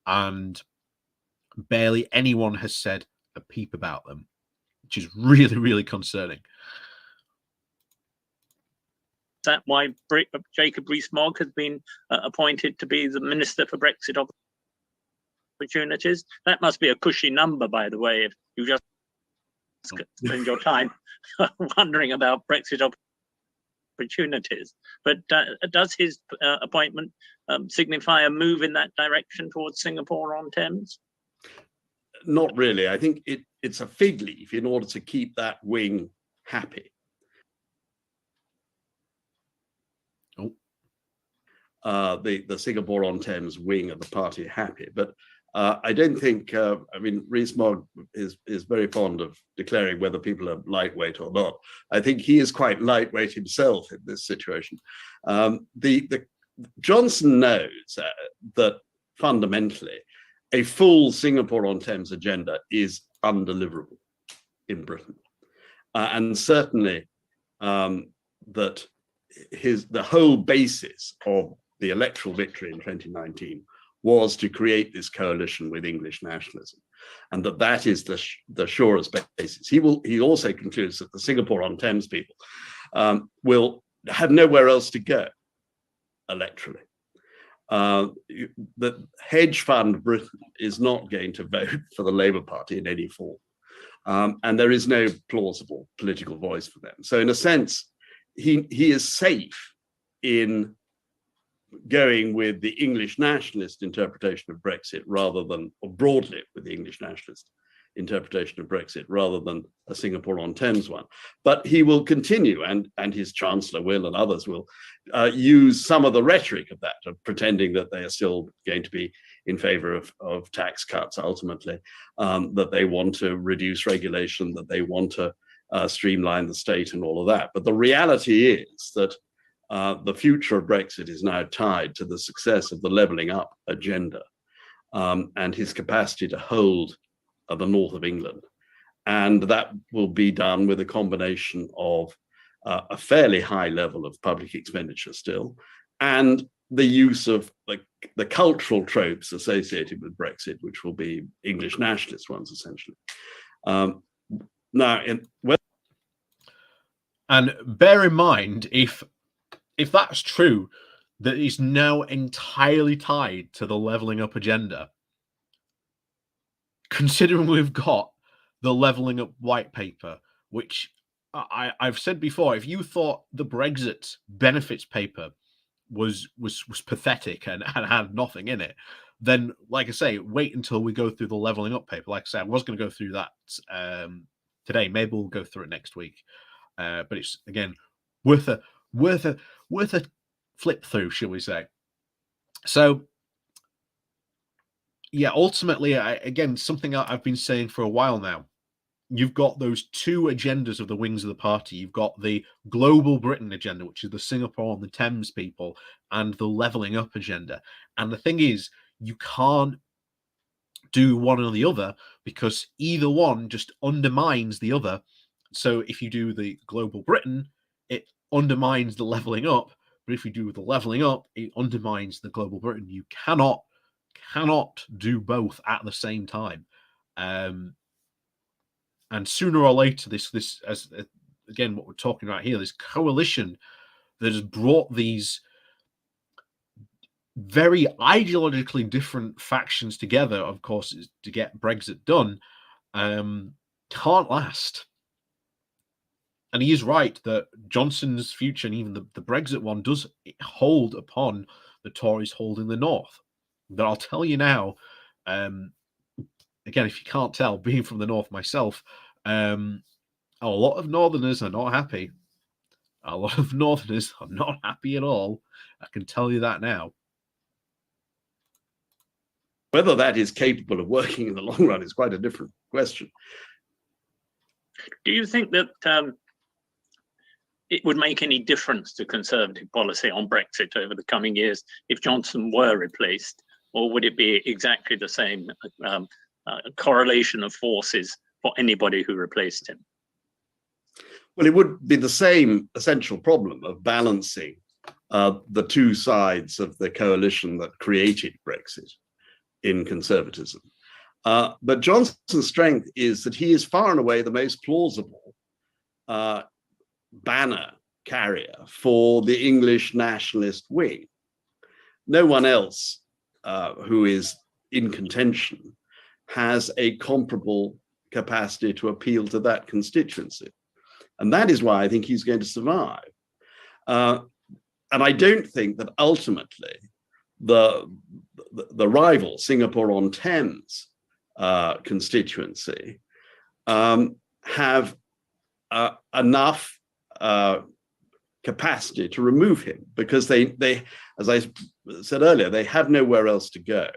and barely anyone has said a peep about them, which is really, really concerning. Is that why Jacob Rees-Mogg has been appointed to be the Minister for Brexit Opportunities? That must be a cushy number, by the way, if you just spend your time wondering about Brexit opportunities. But does his appointment signify a move in that direction towards Singapore-on-Thames? Not really. I think it's a fig leaf in order to keep that wing happy. The Singapore-on-Thames wing of the party happy. But I don't think, I mean, Rees-Mogg is very fond of declaring whether people are lightweight or not. I think he is quite lightweight himself in this situation. The Johnson knows that fundamentally a full Singapore-on-Thames agenda is undeliverable in Britain. And certainly that the whole basis of the electoral victory in 2019 was to create this coalition with English nationalism, and that is the surest basis. He also concludes that the Singapore-on-Thames people will have nowhere else to go electorally. The hedge fund Britain is not going to vote for the Labour Party in any form. And there is no plausible political voice for them. So in a sense, he is safe in going with the English nationalist interpretation of Brexit rather than, or broadly with the English nationalist interpretation of Brexit rather than a Singapore-on-Thames one. But he will continue, and his Chancellor will, and others will, use some of the rhetoric of that, of pretending that they are still going to be in favor of tax cuts ultimately, that they want to reduce regulation, that they want to streamline the state and all of that. But the reality is that the future of Brexit is now tied to the success of the levelling up agenda and his capacity to hold the north of England. And that will be done with a combination of a fairly high level of public expenditure still, and the use of the cultural tropes associated with Brexit, which will be English nationalist ones, essentially. And bear in mind, if that's true, that is now entirely tied to the levelling up agenda, considering we've got the levelling up white paper, which I've said before, if you thought the Brexit benefits paper was pathetic and had nothing in it, then, like I say, wait until we go through the levelling up paper. Like I said, I was going to go through that today. Maybe we'll go through it next week. But it's, again, worth a flip through, shall we say. So, yeah, ultimately, again, something I've been saying for a while now, you've got those two agendas of the wings of the party. You've got the global Britain agenda, which is the Singapore on the Thames people, and the levelling up agenda. And the thing is, you can't do one or the other, because either one just undermines the other. So if you do the global Britain, it undermines the levelling up. But if you do the levelling up, it undermines the global Britain. You cannot do both at the same time. And sooner or later, this as again, what we're talking about here, this coalition that has brought these very ideologically different factions together, of course, is to get Brexit done, can't last. And he is right that Johnson's future, and even the Brexit one, does hold upon the Tories holding the North. But I'll tell you now, again, if you can't tell, being from the North myself, a lot of Northerners are not happy. A lot of Northerners are not happy at all. I can tell you that now. Whether that is capable of working in the long run is quite a different question. Do you think that it would make any difference to Conservative policy on Brexit over the coming years if Johnson were replaced, or would it be exactly the same correlation of forces for anybody who replaced him? Well, it would be the same essential problem of balancing the two sides of the coalition that created Brexit in conservatism. But Johnson's strength is that he is far and away the most plausible banner carrier for the English nationalist wing. No one else who is in contention has a comparable capacity to appeal to that constituency. And that is why I think he's going to survive. And I don't think that ultimately the rival Singapore-on-Thames constituency have enough capacity to remove him, because they, as I said earlier, they have nowhere else to go.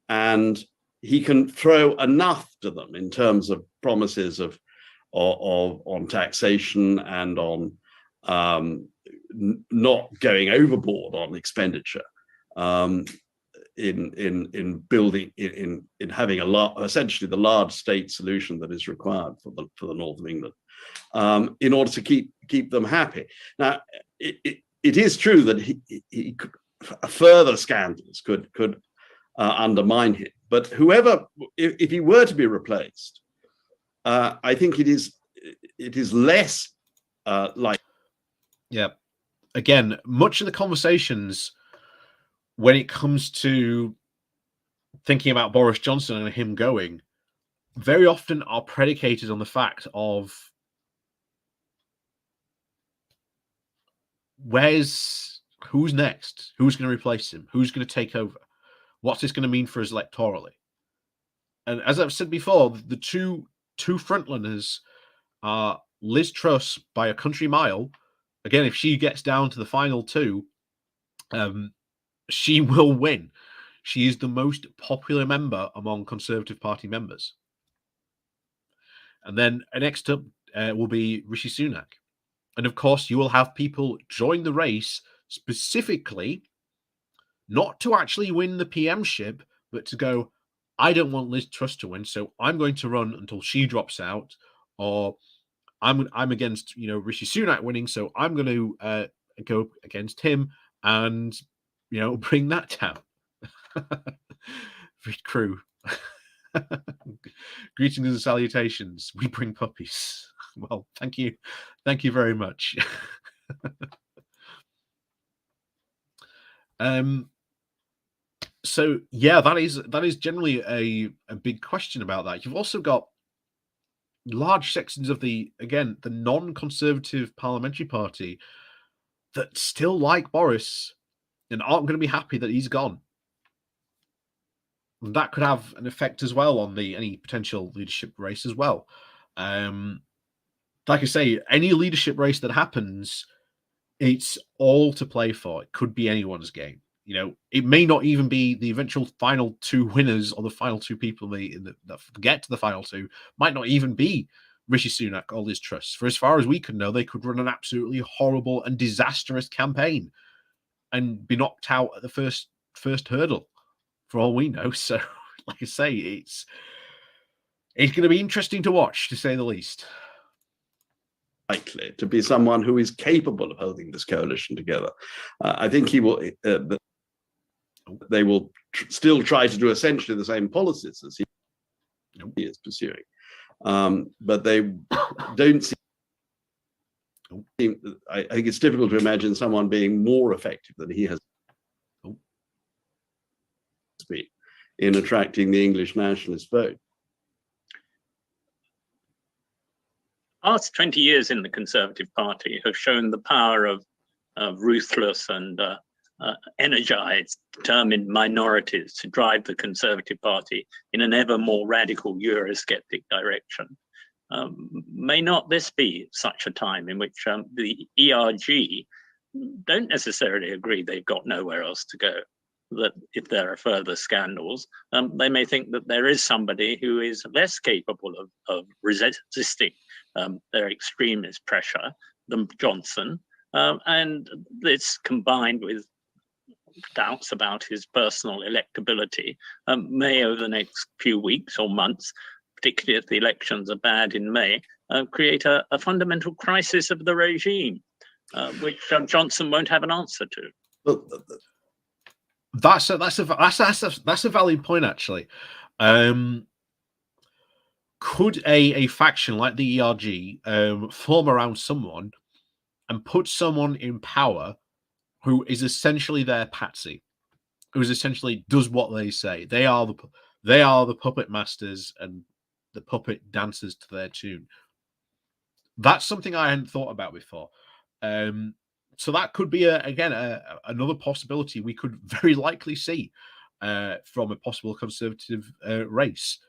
And he can throw enough to them in terms of promises on taxation and on not going overboard on expenditure, in building, in having essentially the large state solution that is required for the north of England, in order to keep them happy. Now, it is true that he could, further scandals could undermine him. But whoever, if he were to be replaced, I think it is less like. Yeah. Again, much of the conversations when it comes to thinking about Boris Johnson and him going, very often are predicated on the fact of who's next? Who's going to replace him? Who's going to take over? What's this going to mean for us electorally? And as I've said before, the two frontrunners are Liz Truss by a country mile. Again, if she gets down to the final two, she will win. She is the most popular member among Conservative Party members. And then next up will be Rishi Sunak. And of course, you will have people join the race specifically not to actually win the PMship, but to go, I don't want Liz Truss to win, so I'm going to run until she drops out, or I'm against Rishi Sunak winning, so I'm going to go against him and bring that down. Crew. Greetings and salutations. We bring puppies. Well, thank you very much. So yeah, that is generally a big question about that. You've also got large sections of the non-conservative parliamentary party that still like Boris and aren't going to be happy that he's gone. And that could have an effect as well on any potential leadership race as well. Like I say, any leadership race that happens, it's all to play for. It could be anyone's game. It may not even be the eventual final two winners, or the final two people that get to the final two might not even be Rishi Sunak or Liz Truss. For as far as we could know, they could run an absolutely horrible and disastrous campaign and be knocked out at the first hurdle, for all we know. So, like I say, it's going to be interesting to watch, to say the least. Likely to be someone who is capable of holding this coalition together. I think he will. They will still try to do essentially the same policies as he is pursuing, but they don't seem. I think it's difficult to imagine someone being more effective than he has been in attracting the English nationalist vote. Last 20 years in the Conservative Party have shown the power of ruthless and energized, determined minorities to drive the Conservative Party in an ever more radical Eurosceptic direction. May not this be such a time in which the ERG don't necessarily agree they've got nowhere else to go? That if there are further scandals, they may think that there is somebody who is less capable of resisting their extremist pressure than Jonson, and this combined with doubts about his personal electability may, over the next few weeks or months, particularly if the elections are bad in May, create a fundamental crisis of the regime, which Jonson won't have an answer to. Well, That's a valid point, actually. Could a faction like the ERG form around someone and put someone in power who is essentially their patsy, who is essentially does what they say? They are the puppet masters and the puppet dancers to their tune. That's something I hadn't thought about before. So that could be another possibility we could very likely see from a possible Conservative race,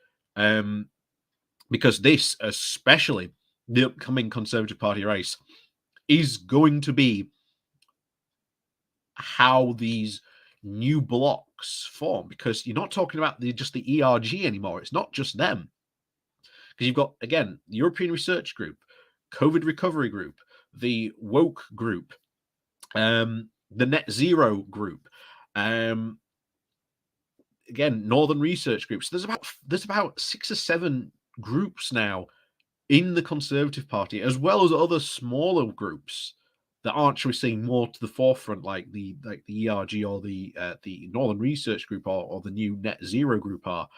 because this, especially the upcoming Conservative Party race, is going to be how these new blocks form. Because you're not talking about just the ERG anymore; it's not just them. Because you've got, again, the European Research Group, COVID Recovery Group, the woke group, the net zero group, again, Northern Research groups. There's about 6 or 7 groups now in the Conservative Party, as well as other smaller groups that aren't, shall we say, more to the forefront, like the ERG or the Northern Research Group or the new Net Zero Group are,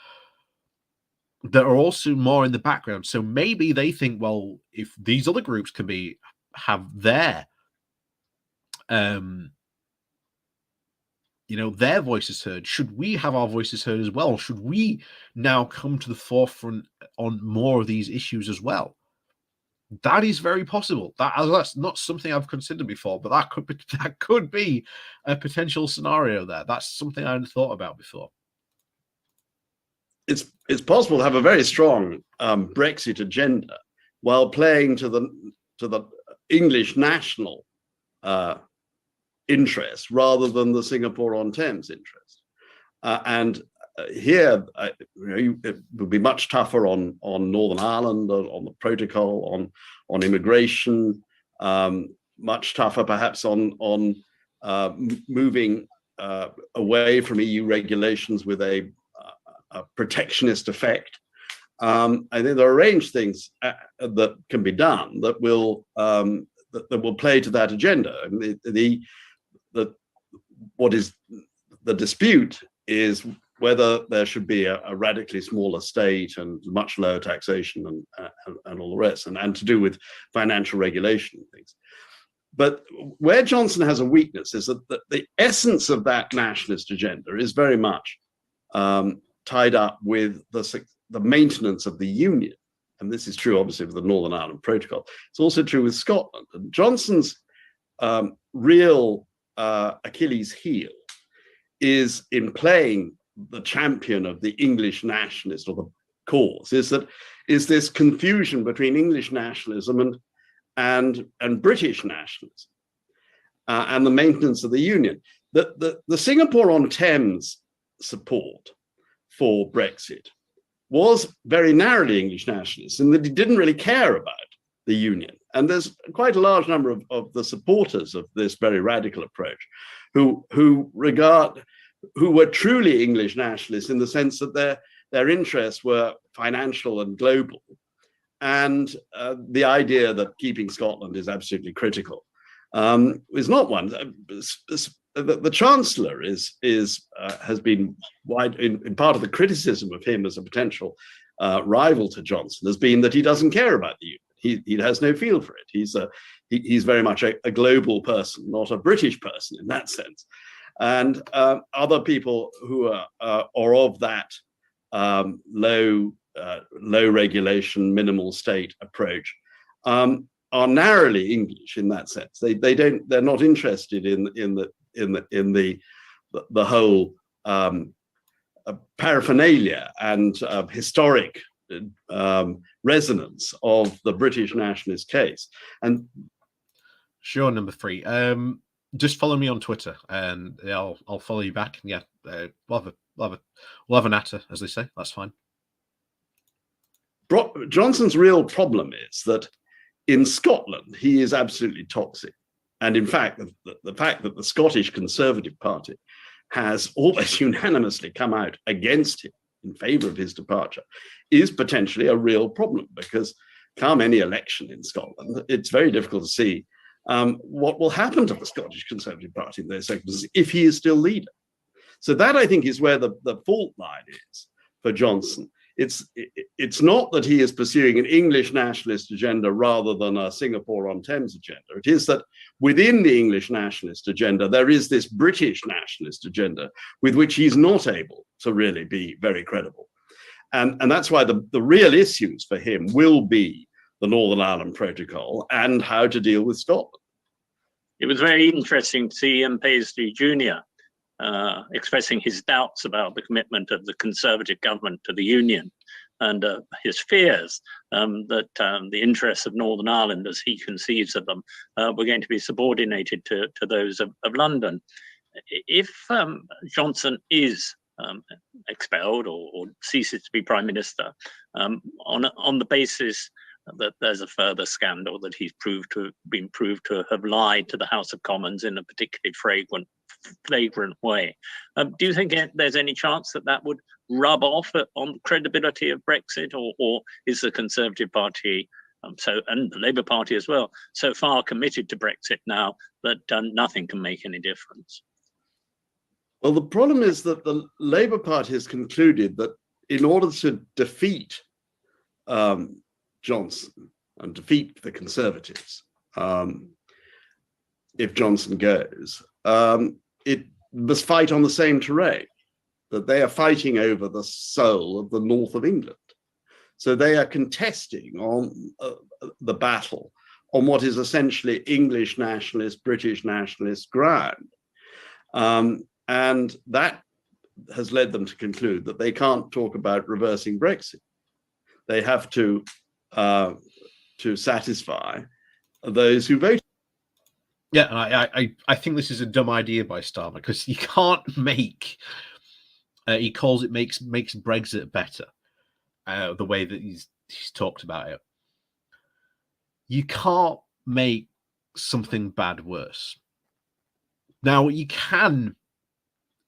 that are also more in the background. So maybe they think, well, if these other groups can have their their voices heard, should we have our voices heard as well? Should we now come to the forefront on more of these issues as well? That is very possible. That's not something I've considered before, but that could be a potential scenario there. That's something I hadn't thought about before. It's possible to have a very strong Brexit agenda while playing to the English national interest rather than the Singapore-on-Thames interest. Here, it would be much tougher on Northern Ireland, on the protocol, on immigration, much tougher perhaps on moving away from EU regulations with a protectionist effect. I think there are a range of things that can be done that will play to that agenda. What is the dispute is whether there should be a radically smaller state and much lower taxation and all the rest, and to do with financial regulation and things. But where Johnson has a weakness is that the essence of that nationalist agenda is very much tied up with the maintenance of the Union. And this is true, obviously, with the Northern Ireland Protocol. It's also true with Scotland. And Johnson's real Achilles heel is in playing the champion of the English nationalist or the cause, is this confusion between English nationalism and British nationalism and the maintenance of the Union. The Singapore-on-Thames support for Brexit was very narrowly English nationalist in that he didn't really care about the Union. And there's quite a large number of the supporters of this very radical approach who were truly English nationalists in the sense that their interests were financial and global, and the idea that keeping Scotland is absolutely critical is not one. The Chancellor has been wide in part of the criticism of him as a potential rival to Johnson has been that he doesn't care about the Union. He has no feel for it. He's very much a global person, not a British person in that sense. And other people who are of that low regulation, minimal state approach are narrowly English in that sense. They're not interested in the whole paraphernalia and historic resonance of the British nationalist case. And sure, number 3. Just follow me on Twitter, and I'll follow you back. And yeah, we'll have a natter, as they say. That's fine. Johnson's real problem is that in Scotland he is absolutely toxic, and in fact, the fact that the Scottish Conservative Party has almost unanimously come out against him in favour of his departure is potentially a real problem, because come any election in Scotland, it's very difficult to see what will happen to the Scottish Conservative Party in those circumstances if he is still leader. So that, I think, is where the fault line is for Johnson. It's not that he is pursuing an English nationalist agenda rather than a Singapore-on-Thames agenda. It is that within the English nationalist agenda, there is this British nationalist agenda with which he's not able to really be very credible. And that's why the real issues for him will be the Northern Ireland Protocol and how to deal with Scotland. It was very interesting to see Ian Paisley Jr. Expressing his doubts about the commitment of the Conservative government to the Union, and his fears that the interests of Northern Ireland, as he conceives of them, were going to be subordinated to those of London. If Johnson is expelled or ceases to be Prime Minister on the basis that there's a further scandal that he's been proved to have lied to the House of Commons in a particularly flagrant way. Do you think there's any chance that that would rub off on the credibility of Brexit, or is the Conservative Party and the Labour Party as well so far committed to Brexit now that nothing can make any difference? Well, the problem is that the Labour Party has concluded that in order to defeat Johnson and defeat the Conservatives, if Johnson goes, it must fight on the same terrain, that they are fighting over the soul of the north of England. So they are contesting on the battle on what is essentially English nationalist, British nationalist ground. And that has led them to conclude that they can't talk about reversing Brexit. They have to satisfy those who voted. Yeah, and I think this is a dumb idea by Starmer, because you can't make, he calls it makes Brexit better, the way that he's talked about it. You can't make something bad worse. Now, you can,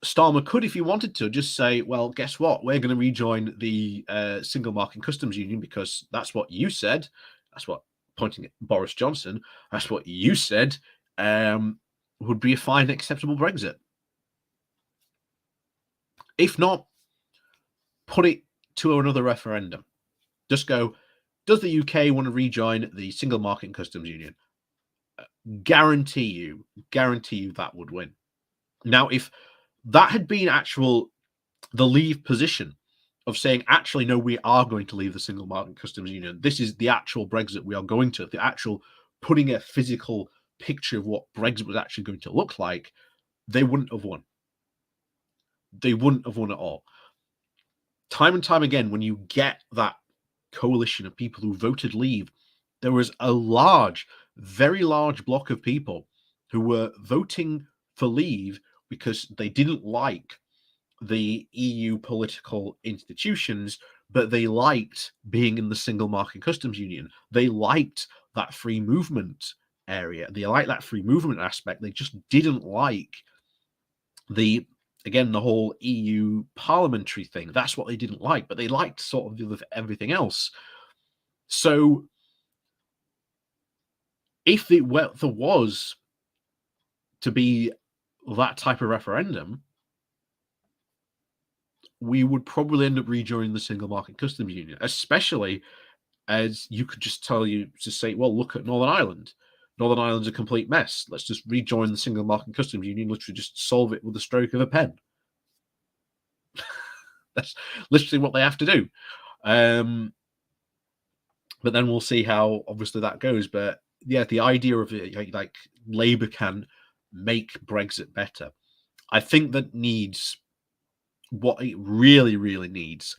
Starmer could, if he wanted to, just say, well, guess what? We're going to rejoin the single market customs union because that's what you said. That's what, pointing at Boris Johnson, that's what you said would be a fine, acceptable Brexit. If not, put it to another referendum. Just go, does the UK want to rejoin the single market and customs union? Guarantee you that would win. Now, if that had been the Leave position of saying, actually, no, we are going to leave the single market and customs union. This is the actual Brexit we are going to, the actual putting a physical picture of what Brexit was actually going to look like, they wouldn't have won. They wouldn't have won at all. Time and time again, when you get that coalition of people who voted Leave, there was a large, very large block of people who were voting for Leave because they didn't like the EU political institutions, but they liked being in the single market customs union. They liked that free movement area. They liked that free movement aspect. They just didn't like the whole EU parliamentary thing. That's what they didn't like, but they liked sort of everything else. So if there was to be that type of referendum, we would probably end up rejoining the single market customs union, especially as you could just say, well, look at Northern Ireland. Northern Ireland's a complete mess. Let's just rejoin the single market customs union, literally just solve it with the stroke of a pen. That's literally what they have to do. But then we'll see how obviously that goes. But yeah, the idea of it, like Labour can make Brexit better, I think that needs, what it really, really needs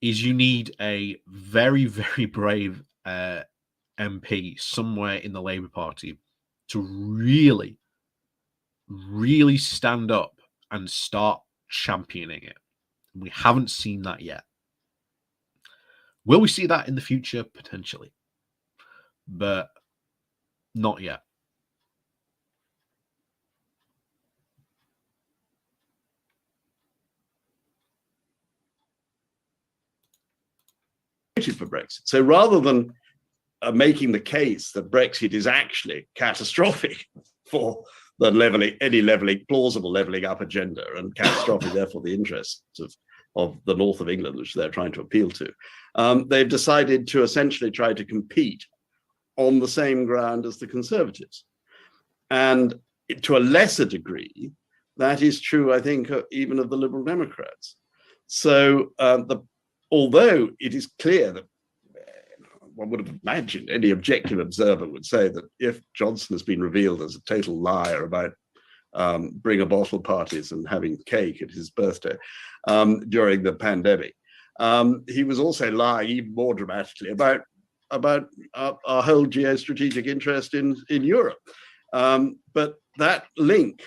is you need a very, very brave MP somewhere in the Labour Party to really, really stand up and start championing it. We haven't seen that yet. Will we see that in the future? Potentially. But not yet. For Brexit. So rather than making the case that Brexit is actually catastrophic for the plausible levelling up agenda, and catastrophic, therefore, the interests of the north of England, which they're trying to appeal to, they've decided to essentially try to compete on the same ground as the Conservatives. And to a lesser degree, that is true, I think, even of the Liberal Democrats. So although it is clear that one would have imagined any objective observer would say that if Jonson has been revealed as a total liar about bringer bottle parties and having cake at his birthday during the pandemic, he was also lying even more dramatically about our whole geostrategic interest in Europe. But that link,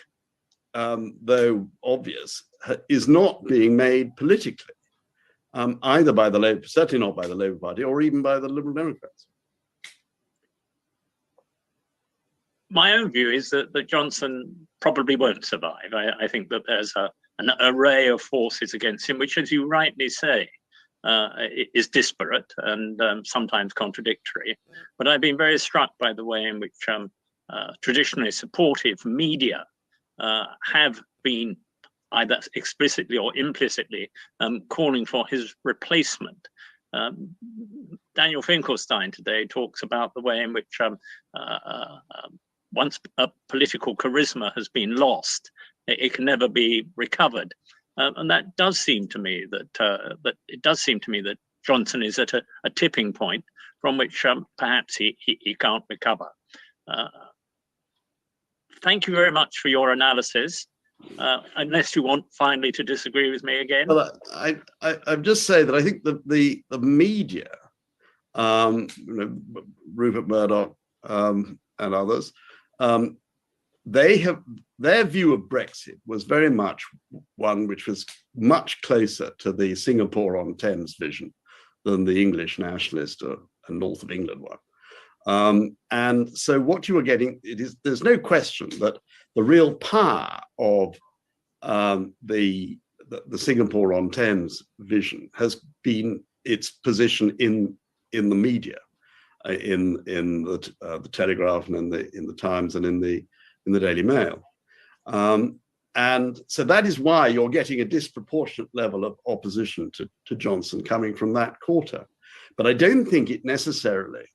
though obvious, is not being made politically. either by the Labour, certainly not by the Labour Party, or even by the Liberal Democrats. My own view is that Jonson probably won't survive. I think that there's an array of forces against him, which, as you rightly say, is disparate and sometimes contradictory. But I've been very struck by the way in which traditionally supportive media have been either explicitly or implicitly calling for his replacement. Daniel Finkelstein today talks about the way in which once a political charisma has been lost, it can never be recovered. And that does seem to me that Jonson is at a tipping point from which perhaps he can't recover. Thank you very much for your analysis. Unless you want finally to disagree with me again. Well, I just say that I think that the media, Rupert Murdoch and others, their view of Brexit was very much one which was much closer to the Singapore-on-Thames vision than the English nationalist and North of England one. And so what you are getting, there's no question that the real power of the Singapore-on-Thames vision has been its position in the media, in the Telegraph and in the Times and in the Daily Mail. And so that is why you're getting a disproportionate level of opposition to Jonson coming from that quarter. But I don't think it necessarily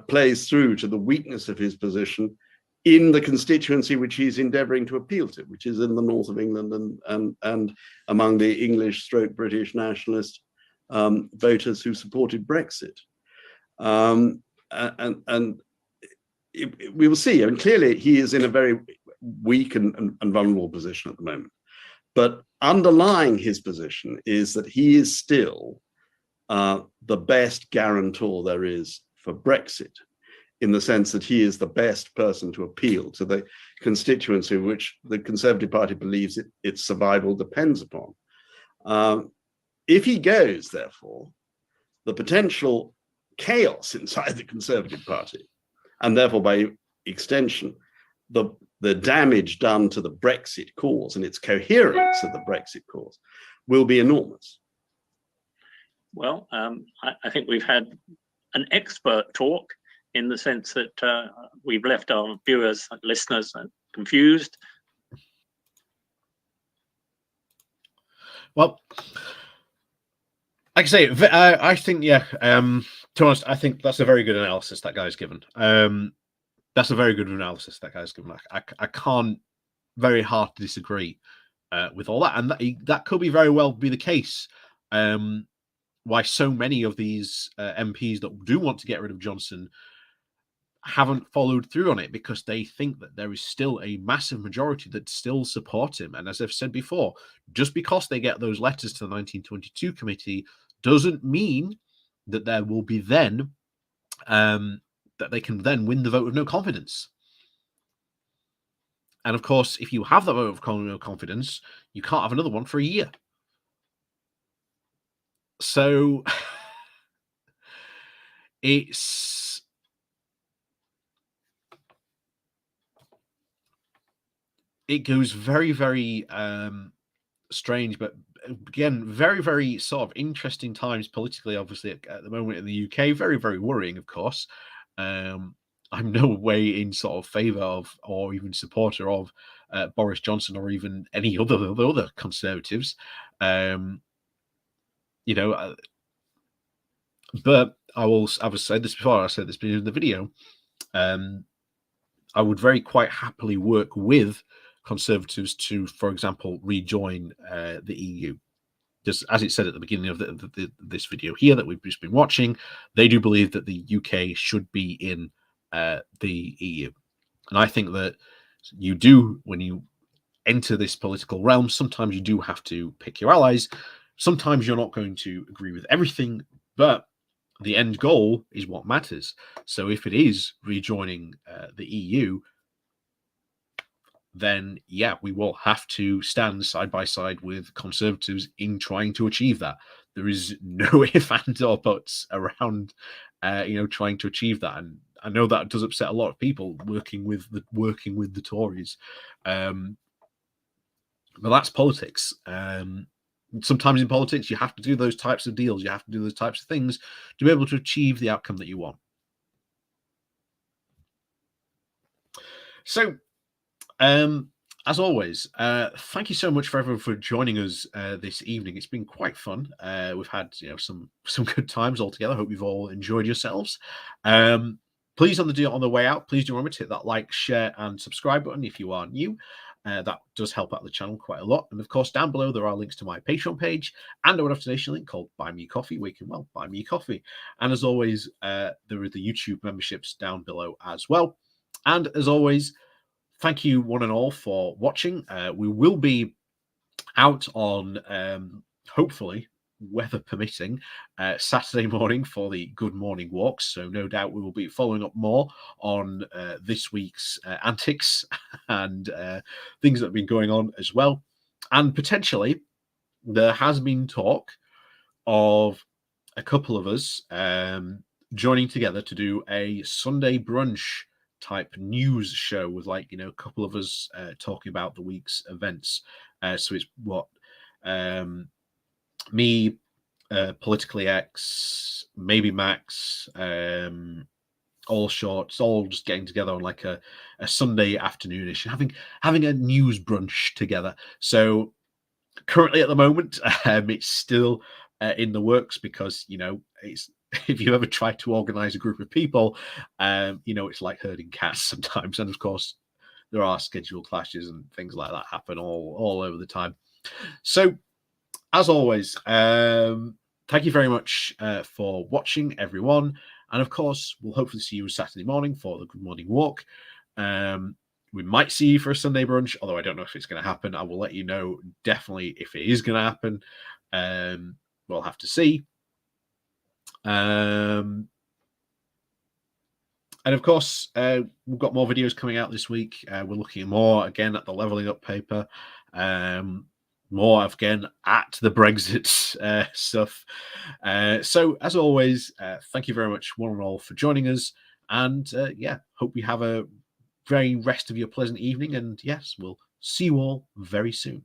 plays through to the weakness of his position in the constituency which he's endeavouring to appeal to, which is in the north of England and among the English/British nationalist voters who supported Brexit. We will see. I mean, clearly he is in a very weak and vulnerable position at the moment. But underlying his position is that he is still the best guarantor there is for Brexit, in the sense that he is the best person to appeal to the constituency which the Conservative Party believes its survival depends upon. If he goes, therefore, the potential chaos inside the Conservative Party, and therefore by extension, the damage done to the Brexit cause and its coherence of the Brexit cause will be enormous. Well, I think we've had an expert talk in the sense that we've left our viewers, listeners confused. Well, like I say, I think, yeah, to be honest, I think that's a very good analysis that guy's given. That's a very good analysis that guy's given. I can't very hard to disagree with all that. And that could be very well be the case. Why so many of these MPs that do want to get rid of Jonson haven't followed through on it, because they think that there is still a massive majority that still support him. And as I've said before, just because they get those letters to the 1922 committee doesn't mean that there will be then that they can then win the vote of no confidence. And of course, if you have that vote of no confidence, you can't have another one for a year. So it goes very, very strange, but again, very, very sort of interesting times politically, obviously, at the moment in the UK. Very, very worrying, of course. I'm no way in sort of favour of or even supporter of Boris Johnson or even any other Conservatives. You know, but I've said this before, I said this in the video, I would very quite happily work with Conservatives to, for example, rejoin the EU. Just as it said at the beginning of this video here that we've just been watching, they do believe that the UK should be in the EU. And I think that you do, when you enter this political realm, sometimes you do have to pick your allies. Sometimes you're not going to agree with everything, but the end goal is what matters. So if it is rejoining the EU, then yeah, we will have to stand side by side with Conservatives in trying to achieve that. There is no if, and, or buts around, trying to achieve that. And I know that does upset a lot of people working with the Tories, but that's politics. Sometimes in politics, you have to do those types of deals. You have to do those types of things to be able to achieve the outcome that you want. So, as always, thank you so much for everyone for joining us this evening. It's been quite fun. We've had some good times all together. Hope you've all enjoyed yourselves. Please on the way out, please do remember to hit that like, share, and subscribe button if you are new. That does help out the channel quite a lot. And of course, down below there are links to my Patreon page and a donation link called Buy Me Coffee, where you can buy me coffee. And as always, there are the YouTube memberships down below as well. And as always, thank you one and all for watching. We will be out on, hopefully, weather permitting, Saturday morning for the Good Morning Walks. So no doubt we will be following up more on this week's antics and things that have been going on as well. And potentially, there has been talk of a couple of us joining together to do a Sunday brunch type news show with a couple of us talking about the week's events. So it's me, Politically X, maybe Max, all shorts, all just getting together on a Sunday afternoonish, having a news brunch together. So currently at the moment, it's still in the works because it's, if you ever try to organize a group of people, it's like herding cats sometimes. And of course, there are schedule clashes and things like that happen all over the time. So, as always, thank you very much for watching, everyone. And of course, we'll hopefully see you Saturday morning for the Good Morning Walk. We might see you for a Sunday brunch, although I don't know if it's going to happen. I will let you know definitely if it is going to happen. We'll have to see. And of course, we've got more videos coming out this week. We're looking more again at the levelling up paper, more again at the Brexit stuff. So as always, thank you very much one and all for joining us. And hope you have a very rest of your pleasant evening. And yes, we'll see you all very soon.